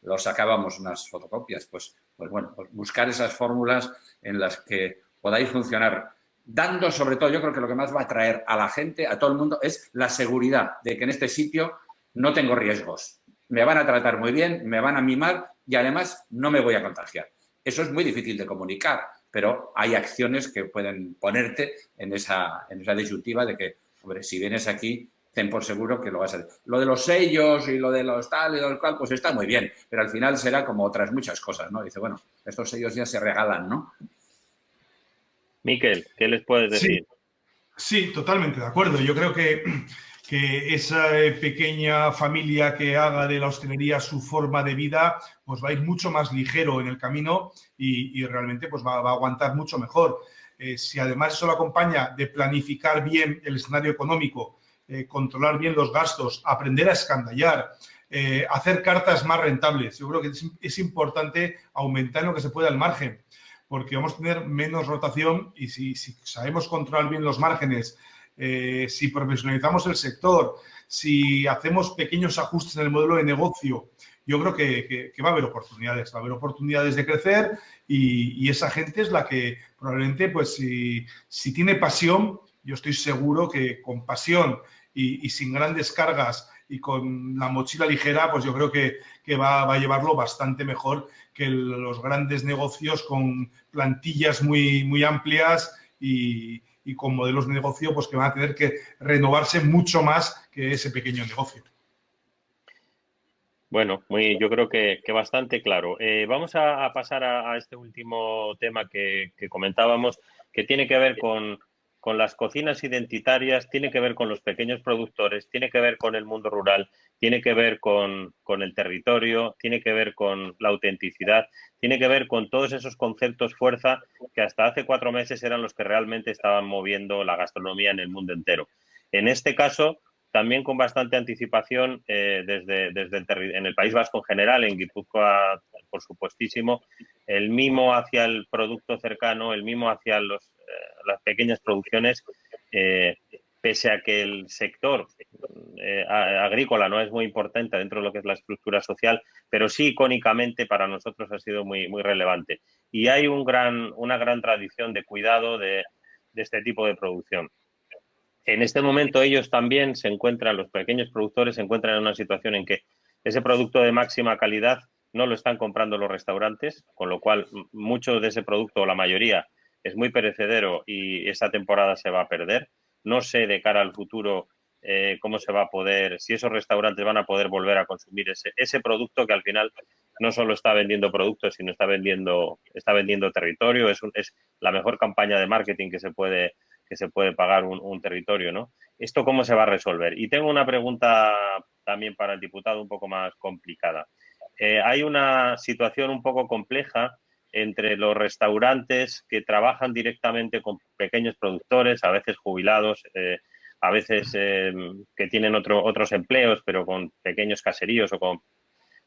lo sacábamos unas fotocopias. Pues bueno, pues buscar esas fórmulas en las que podáis funcionar, dando sobre todo, yo creo que lo que más va a atraer a la gente, a todo el mundo, es la seguridad de que en este sitio no tengo riesgos. Me van a tratar muy bien, me van a mimar y además no me voy a contagiar. Eso es muy difícil de comunicar, pero hay acciones que pueden ponerte en esa disyuntiva de que, hombre, si vienes aquí, ten por seguro que lo vas a hacer. Lo de los sellos y lo de los tal y los cual, pues está muy bien, pero al final será como otras muchas cosas, ¿no? Dice, bueno, estos sellos ya se regalan, ¿no? Miquel, ¿qué les puedes decir? Sí, totalmente de acuerdo. Yo creo que esa pequeña familia que haga de la hostelería su forma de vida, pues va a ir mucho más ligero en el camino y realmente pues va a aguantar mucho mejor. Si además eso lo acompaña de planificar bien el escenario económico, controlar bien los gastos, aprender a escandallar, hacer cartas más rentables. Yo creo que es importante aumentar lo que se pueda el margen, porque vamos a tener menos rotación y si sabemos controlar bien los márgenes, si profesionalizamos el sector, si hacemos pequeños ajustes en el modelo de negocio, yo creo que va a haber oportunidades. Va a haber oportunidades de crecer y esa gente es la que probablemente, pues si tiene pasión, yo estoy seguro que con pasión y sin grandes cargas y con la mochila ligera, pues yo creo que va a llevarlo bastante mejor que los grandes negocios con plantillas muy, muy amplias y con modelos de negocio pues que van a tener que renovarse mucho más que ese pequeño negocio. Bueno, yo creo que bastante claro. Vamos a pasar a este último tema que comentábamos, que tiene que ver con las cocinas identitarias, tiene que ver con los pequeños productores, tiene que ver con el mundo rural, tiene que ver con el territorio, tiene que ver con la autenticidad, tiene que ver con todos esos conceptos fuerza que hasta hace 4 meses eran los que realmente estaban moviendo la gastronomía en el mundo entero. En este caso, también con bastante anticipación en el País Vasco en general, en Guipúzcoa, por supuestísimo, el mimo hacia el producto cercano, el mimo hacia las pequeñas producciones, pese a que el sector agrícola no es muy importante dentro de lo que es la estructura social, pero sí icónicamente para nosotros ha sido muy, muy relevante. Y hay una gran tradición de cuidado de este tipo de producción. En este momento ellos también los pequeños productores se encuentran en una situación en que ese producto de máxima calidad no lo están comprando los restaurantes, con lo cual mucho de ese producto, o la mayoría, es muy perecedero y esta temporada se va a perder. No sé de cara al futuro cómo se va a poder, si esos restaurantes van a poder volver a consumir ese producto que al final no solo está vendiendo productos, sino está vendiendo territorio. Es la mejor campaña de marketing que se puede pagar un territorio, ¿no? ¿Esto cómo se va a resolver? Y tengo una pregunta también para el diputado un poco más complicada. Hay una situación un poco compleja entre los restaurantes que trabajan directamente con pequeños productores, a veces jubilados, a veces que tienen otros empleos, pero con pequeños caseríos o con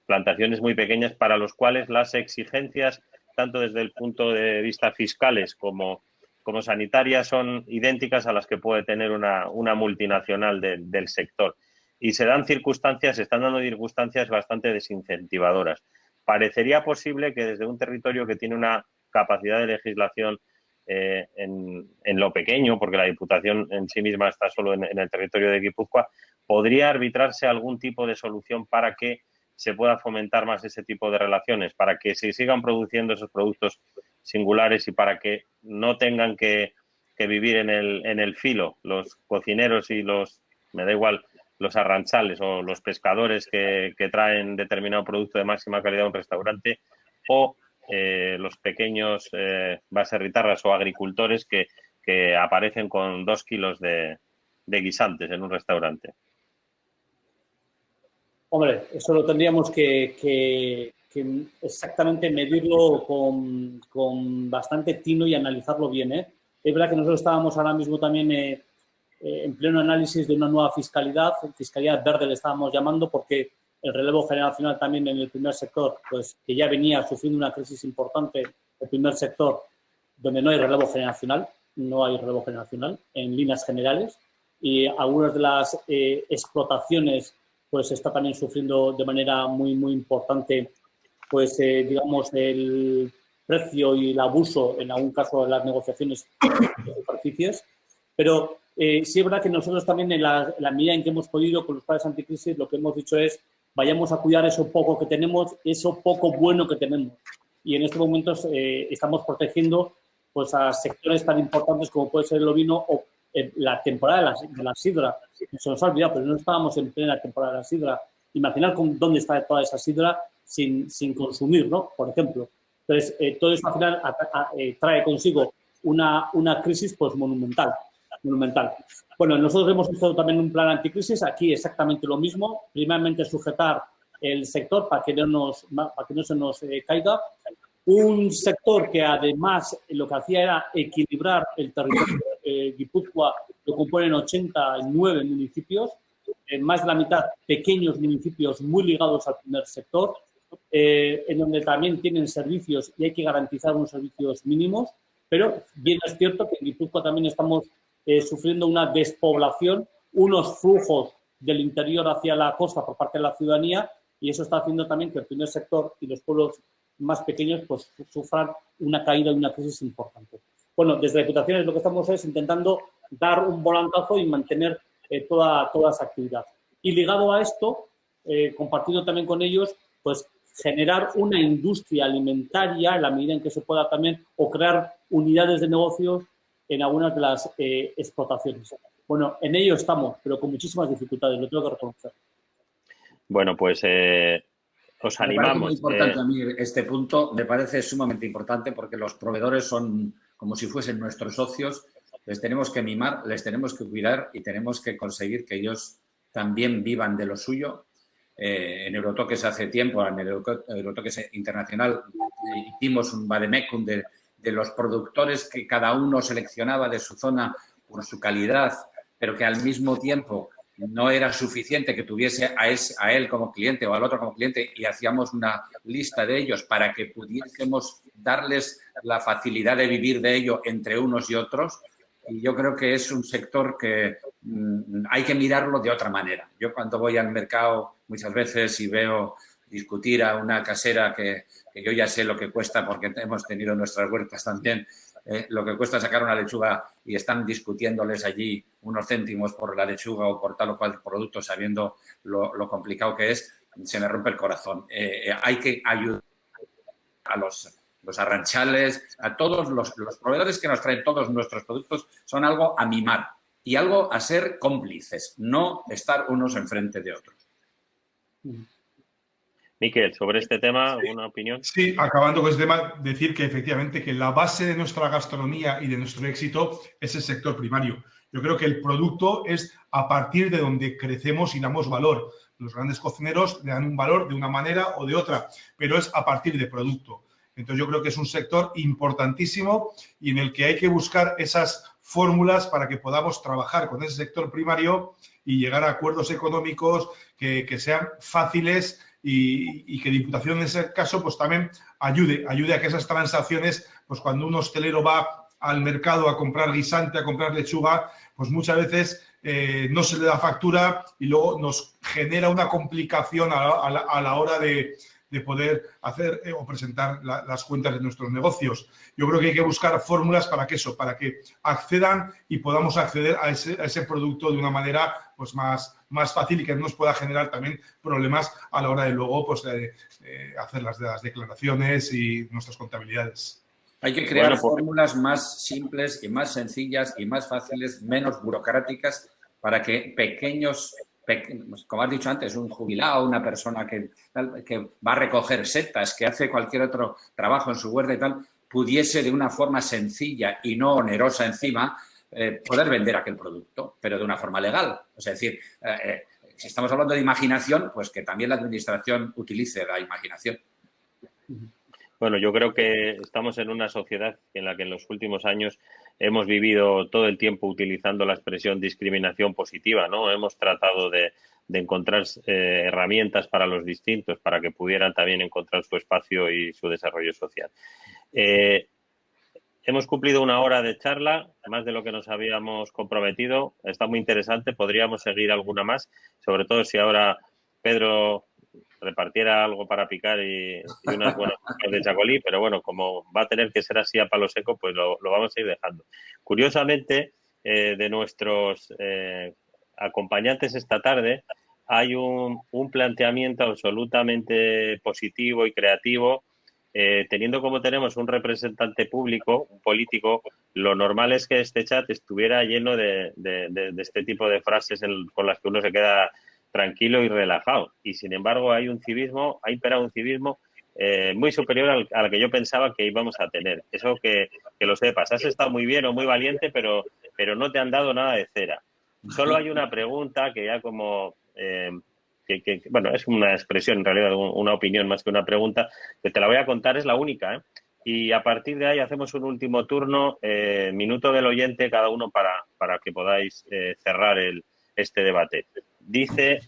plantaciones muy pequeñas, para los cuales las exigencias, tanto desde el punto de vista fiscales como sanitarias, son idénticas a las que puede tener una multinacional del sector. Y se están dando circunstancias bastante desincentivadoras. Parecería posible que desde un territorio que tiene una capacidad de legislación en lo pequeño, porque la Diputación en sí misma está solo en el territorio de Guipúzcoa, podría arbitrarse algún tipo de solución para que se pueda fomentar más ese tipo de relaciones, para que se sigan produciendo esos productos singulares y para que no tengan que vivir en el filo los cocineros y me da igual, los arranchales o los pescadores que traen determinado producto de máxima calidad a un restaurante, o los pequeños baserritarras o agricultores que aparecen con 2 kilos de guisantes en un restaurante. Hombre, eso lo tendríamos que exactamente medirlo con bastante tino y analizarlo bien, ¿eh? Es verdad que nosotros estábamos ahora mismo también en pleno análisis de una nueva fiscalidad verde le estábamos llamando, porque el relevo generacional también en el primer sector, pues que ya venía sufriendo una crisis importante, el primer sector donde no hay relevo generacional en líneas generales, y algunas de las explotaciones pues está también sufriendo de manera muy, muy importante, pues, digamos, el precio y el abuso, en algún caso, de las negociaciones de superficies. Pero sí es verdad que nosotros también, en la medida en que hemos podido con los planes anticrisis, lo que hemos dicho es vayamos a cuidar eso poco que tenemos, eso poco bueno que tenemos. y en estos momentos estamos protegiendo pues a sectores tan importantes como puede ser el ovino o la temporada de la sidra. Se nos ha olvidado, pero no estábamos en plena temporada de la sidra. Imaginar dónde está toda esa sidra sin consumir, ¿no? Por ejemplo. Entonces, todo eso al final trae consigo una crisis pues monumental. Bueno, nosotros hemos hecho también un plan anticrisis, aquí exactamente lo mismo, primeramente sujetar el sector para que no se nos caiga. Un sector que además lo que hacía era equilibrar el territorio. Guipúzcoa lo componen 89 municipios, más de la mitad pequeños municipios muy ligados al primer sector, en donde también tienen servicios y hay que garantizar unos servicios mínimos, pero bien es cierto que en Guipúzcoa también estamos sufriendo una despoblación, unos flujos del interior hacia la costa por parte de la ciudadanía, y eso está haciendo también que el primer sector y los pueblos más pequeños pues sufran una caída y una crisis importante. Bueno, desde Diputaciones lo que estamos es intentando dar un volantazo y mantener toda esa actividad. Y ligado a esto, compartido también con ellos, pues generar una industria alimentaria en la medida en que se pueda también, o crear unidades de negocios en algunas de las explotaciones. Bueno, en ello estamos, pero con muchísimas dificultades, lo tengo que reconocer. Bueno, pues os animamos. Me parece muy importante a mí este punto, me parece sumamente importante porque los proveedores son como si fuesen nuestros socios, les tenemos que mimar, les tenemos que cuidar y tenemos que conseguir que ellos también vivan de lo suyo. En Eurotoques hace tiempo, en el Eurotoques Internacional, hicimos un vademecum de los productores que cada uno seleccionaba de su zona por su calidad, pero que al mismo tiempo no era suficiente que tuviese a él como cliente o al otro como cliente, y hacíamos una lista de ellos para que pudiésemos darles la facilidad de vivir de ello entre unos y otros. Y yo creo que es un sector que hay que mirarlo de otra manera. Yo cuando voy al mercado muchas veces y veo discutir a una casera que yo ya sé lo que cuesta porque hemos tenido nuestras huertas también, lo que cuesta sacar una lechuga, y están discutiéndoles allí unos céntimos por la lechuga o por tal o cual producto, sabiendo lo complicado que es, se me rompe el corazón. Hay que ayudar a los arranchales, a todos los proveedores que nos traen todos nuestros productos, son algo a mimar y algo a ser cómplices, no estar unos enfrente de otros. Miquel, sobre este tema, ¿alguna opinión? Sí, acabando con este tema, decir que efectivamente que la base de nuestra gastronomía y de nuestro éxito es el sector primario. Yo creo que el producto es a partir de donde crecemos y damos valor. Los grandes cocineros le dan un valor de una manera o de otra, pero es a partir de producto. Entonces yo creo que es un sector importantísimo y en el que hay que buscar esas fórmulas para que podamos trabajar con ese sector primario y llegar a acuerdos económicos que sean fáciles y que Diputación en ese caso pues también ayude a que esas transacciones, pues cuando un hostelero va al mercado a comprar guisante, a comprar lechuga, pues muchas veces no se le da factura y luego nos genera una complicación a la hora de poder hacer o presentar las cuentas de nuestros negocios. Yo creo que hay que buscar fórmulas para que accedan y podamos acceder a ese producto de una manera pues más fácil y que no nos pueda generar también problemas a la hora de luego pues, hacer las declaraciones y nuestras contabilidades. Hay que crear fórmulas más simples y más sencillas y más fáciles, menos burocráticas, para que pequeños, como has dicho antes, un jubilado, una persona que va a recoger setas, que hace cualquier otro trabajo en su huerta y tal, pudiese de una forma sencilla y no onerosa encima poder vender aquel producto, pero de una forma legal. Es decir, si estamos hablando de imaginación, pues que también la administración utilice la imaginación. Bueno, yo creo que estamos en una sociedad en la que en los últimos años hemos vivido todo el tiempo utilizando la expresión discriminación positiva, ¿no? Hemos tratado de encontrar herramientas para los distintos, para que pudieran también encontrar su espacio y su desarrollo social. Hemos cumplido una hora de charla, más de lo que nos habíamos comprometido. Está muy interesante, podríamos seguir alguna más, sobre todo si ahora Pedro repartiera algo para picar y unas buenas cosas de chacolí, pero bueno, como va a tener que ser así a palo seco, pues lo vamos a ir dejando. Curiosamente, de nuestros acompañantes esta tarde, hay un planteamiento absolutamente positivo y creativo teniendo como tenemos un representante público, un político, lo normal es que este chat estuviera lleno de este tipo de frases con las que uno se queda tranquilo y relajado. Y sin embargo ha imperado un civismo muy superior al que yo pensaba que íbamos a tener. Eso que lo sepas. Has estado muy bien o muy valiente, pero no te han dado nada de cera. Solo hay una pregunta que ya como... bueno, es una expresión, en realidad, una opinión más que una pregunta, que te la voy a contar, es la única, ¿eh? Y a partir de ahí hacemos un último turno, minuto del oyente cada uno para que podáis cerrar este debate. Dice,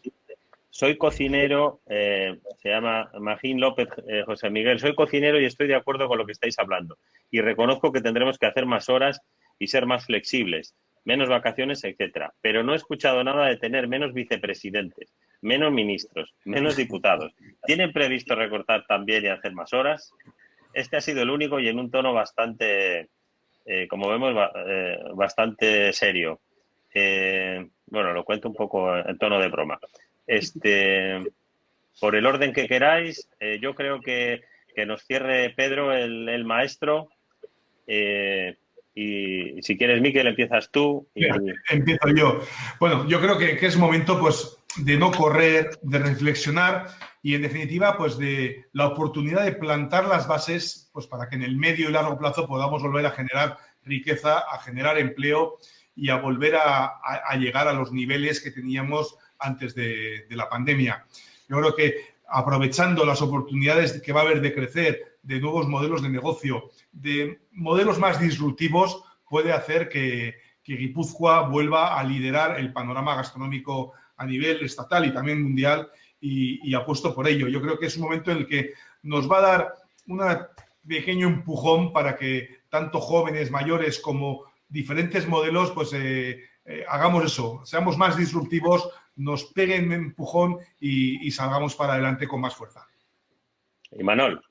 soy cocinero, se llama Magín López José Miguel, soy cocinero y estoy de acuerdo con lo que estáis hablando. Y reconozco que tendremos que hacer más horas y ser más flexibles, menos vacaciones, etcétera. Pero no he escuchado nada de tener menos vicepresidentes, menos ministros, menos diputados. ¿Tienen previsto recortar también y hacer más horas? Este ha sido el único y en un tono bastante, como vemos, bastante serio. Bueno, lo cuento un poco en tono de broma. Por el orden que queráis, yo creo que nos cierre Pedro, el maestro. Y si quieres, Miquel, empiezas tú. Empiezo yo. Bueno, yo creo que es momento pues de no correr, de reflexionar y, en definitiva, pues de la oportunidad de plantar las bases pues para que en el medio y largo plazo podamos volver a generar riqueza, a generar empleo y a volver a llegar a los niveles que teníamos antes de la pandemia. Yo creo que aprovechando las oportunidades que va a haber de crecer, de nuevos modelos de negocio, de modelos más disruptivos, puede hacer que Guipúzcoa vuelva a liderar el panorama gastronómico a nivel estatal y también mundial y apuesto por ello. Yo creo que es un momento en el que nos va a dar un pequeño empujón para que tanto jóvenes, mayores como diferentes modelos, pues hagamos eso, seamos más disruptivos, nos peguen un empujón y salgamos para adelante con más fuerza. Y Manol.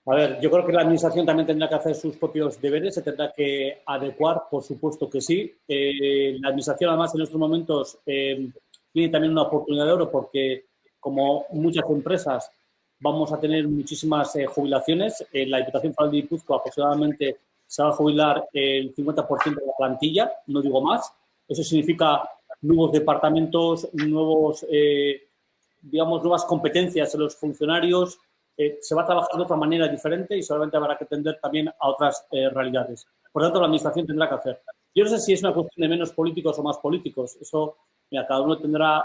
A ver, yo creo que la Administración también tendrá que hacer sus propios deberes, se tendrá que adecuar, por supuesto que sí. La Administración, además, en estos momentos tiene también una oportunidad de oro porque, como muchas empresas, vamos a tener muchísimas jubilaciones. La Diputación Foral de Guipúzcoa aproximadamente se va a jubilar el 50% de la plantilla, no digo más. Eso significa nuevos departamentos, nuevas competencias en los funcionarios. Se va a trabajar de otra manera diferente y solamente habrá que atender también a otras realidades. Por lo tanto, la Administración tendrá que hacer. Yo no sé si es una cuestión de menos políticos o más políticos. Eso, mira, cada uno tendrá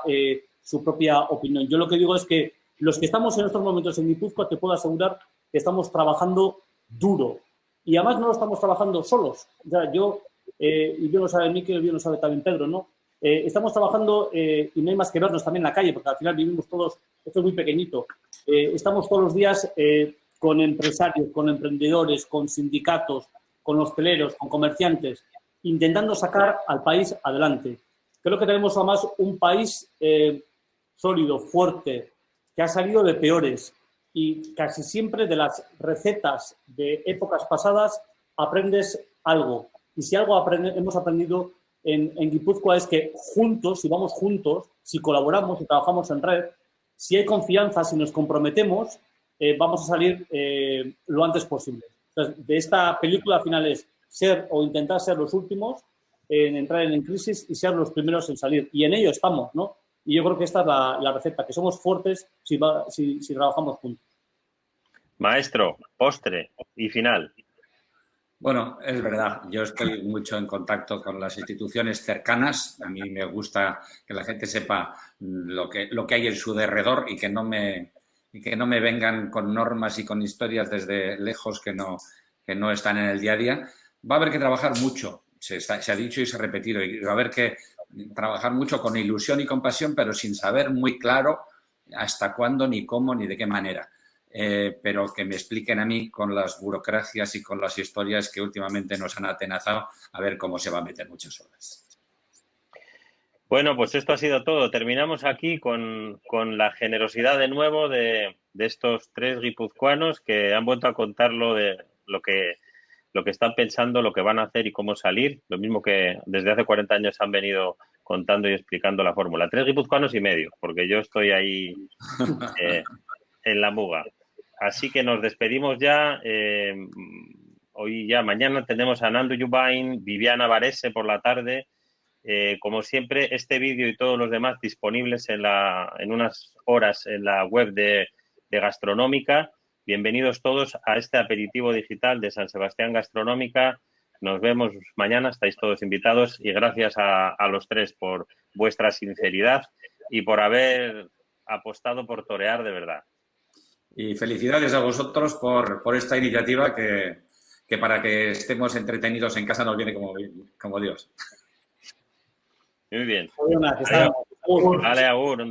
su propia opinión. Yo lo que digo es que los que estamos en estos momentos en Guipúzcoa, te puedo asegurar que estamos trabajando duro. Y además no lo estamos trabajando solos. O sea, y yo lo sabe Miquel, yo lo sabe también Pedro, ¿no? Estamos trabajando, y no hay más que vernos también en la calle, porque al final vivimos todos, esto es muy pequeñito, estamos todos los días con empresarios, con emprendedores, con sindicatos, con hosteleros, con comerciantes, intentando sacar al país adelante. Creo que tenemos además un país sólido, fuerte, que ha salido de peores y casi siempre de las recetas de épocas pasadas aprendes algo. Y si algo hemos aprendido en Guipúzcoa es que juntos, si vamos juntos, si colaboramos y trabajamos en red, si hay confianza, si nos comprometemos, vamos a salir lo antes posible. Entonces, de esta película al final es ser o intentar ser los últimos en entrar en crisis y ser los primeros en salir. Y en ello estamos, ¿no? Y yo creo que esta es la receta, que somos fuertes si trabajamos juntos. Maestro, postre y final. Bueno, es verdad, yo estoy mucho en contacto con las instituciones cercanas. A mí me gusta que la gente sepa lo que hay en su derredor y que no me vengan con normas y con historias desde lejos que no están en el día a día. Va a haber que trabajar mucho, se ha dicho y se ha repetido, y va a haber que trabajar mucho con ilusión y compasión, pero sin saber muy claro hasta cuándo, ni cómo, ni de qué manera. Pero que me expliquen a mí con las burocracias y con las historias que últimamente nos han atenazado, a ver cómo se va a meter muchas horas. Bueno, pues esto ha sido todo. Terminamos aquí con la generosidad de nuevo de estos tres guipuzcoanos que han vuelto a contar lo que están pensando, lo que van a hacer y cómo salir. Lo mismo que desde hace 40 años han venido contando y explicando la fórmula. 3 guipuzcoanos y medio, porque yo estoy ahí en la muga. Así que nos despedimos ya. Hoy ya, mañana tenemos a Nando Yubain, Viviana Varese por la tarde. Como siempre, este vídeo y todos los demás disponibles en unas horas en la web de Gastronómica. Bienvenidos todos a este aperitivo digital de San Sebastián Gastronómica. Nos vemos mañana, estáis todos invitados y gracias a los tres por vuestra sinceridad y por haber apostado por torear de verdad. Y felicidades a vosotros por esta iniciativa que para que estemos entretenidos en casa nos viene como Dios. Muy bien. Vale, Vale, agur.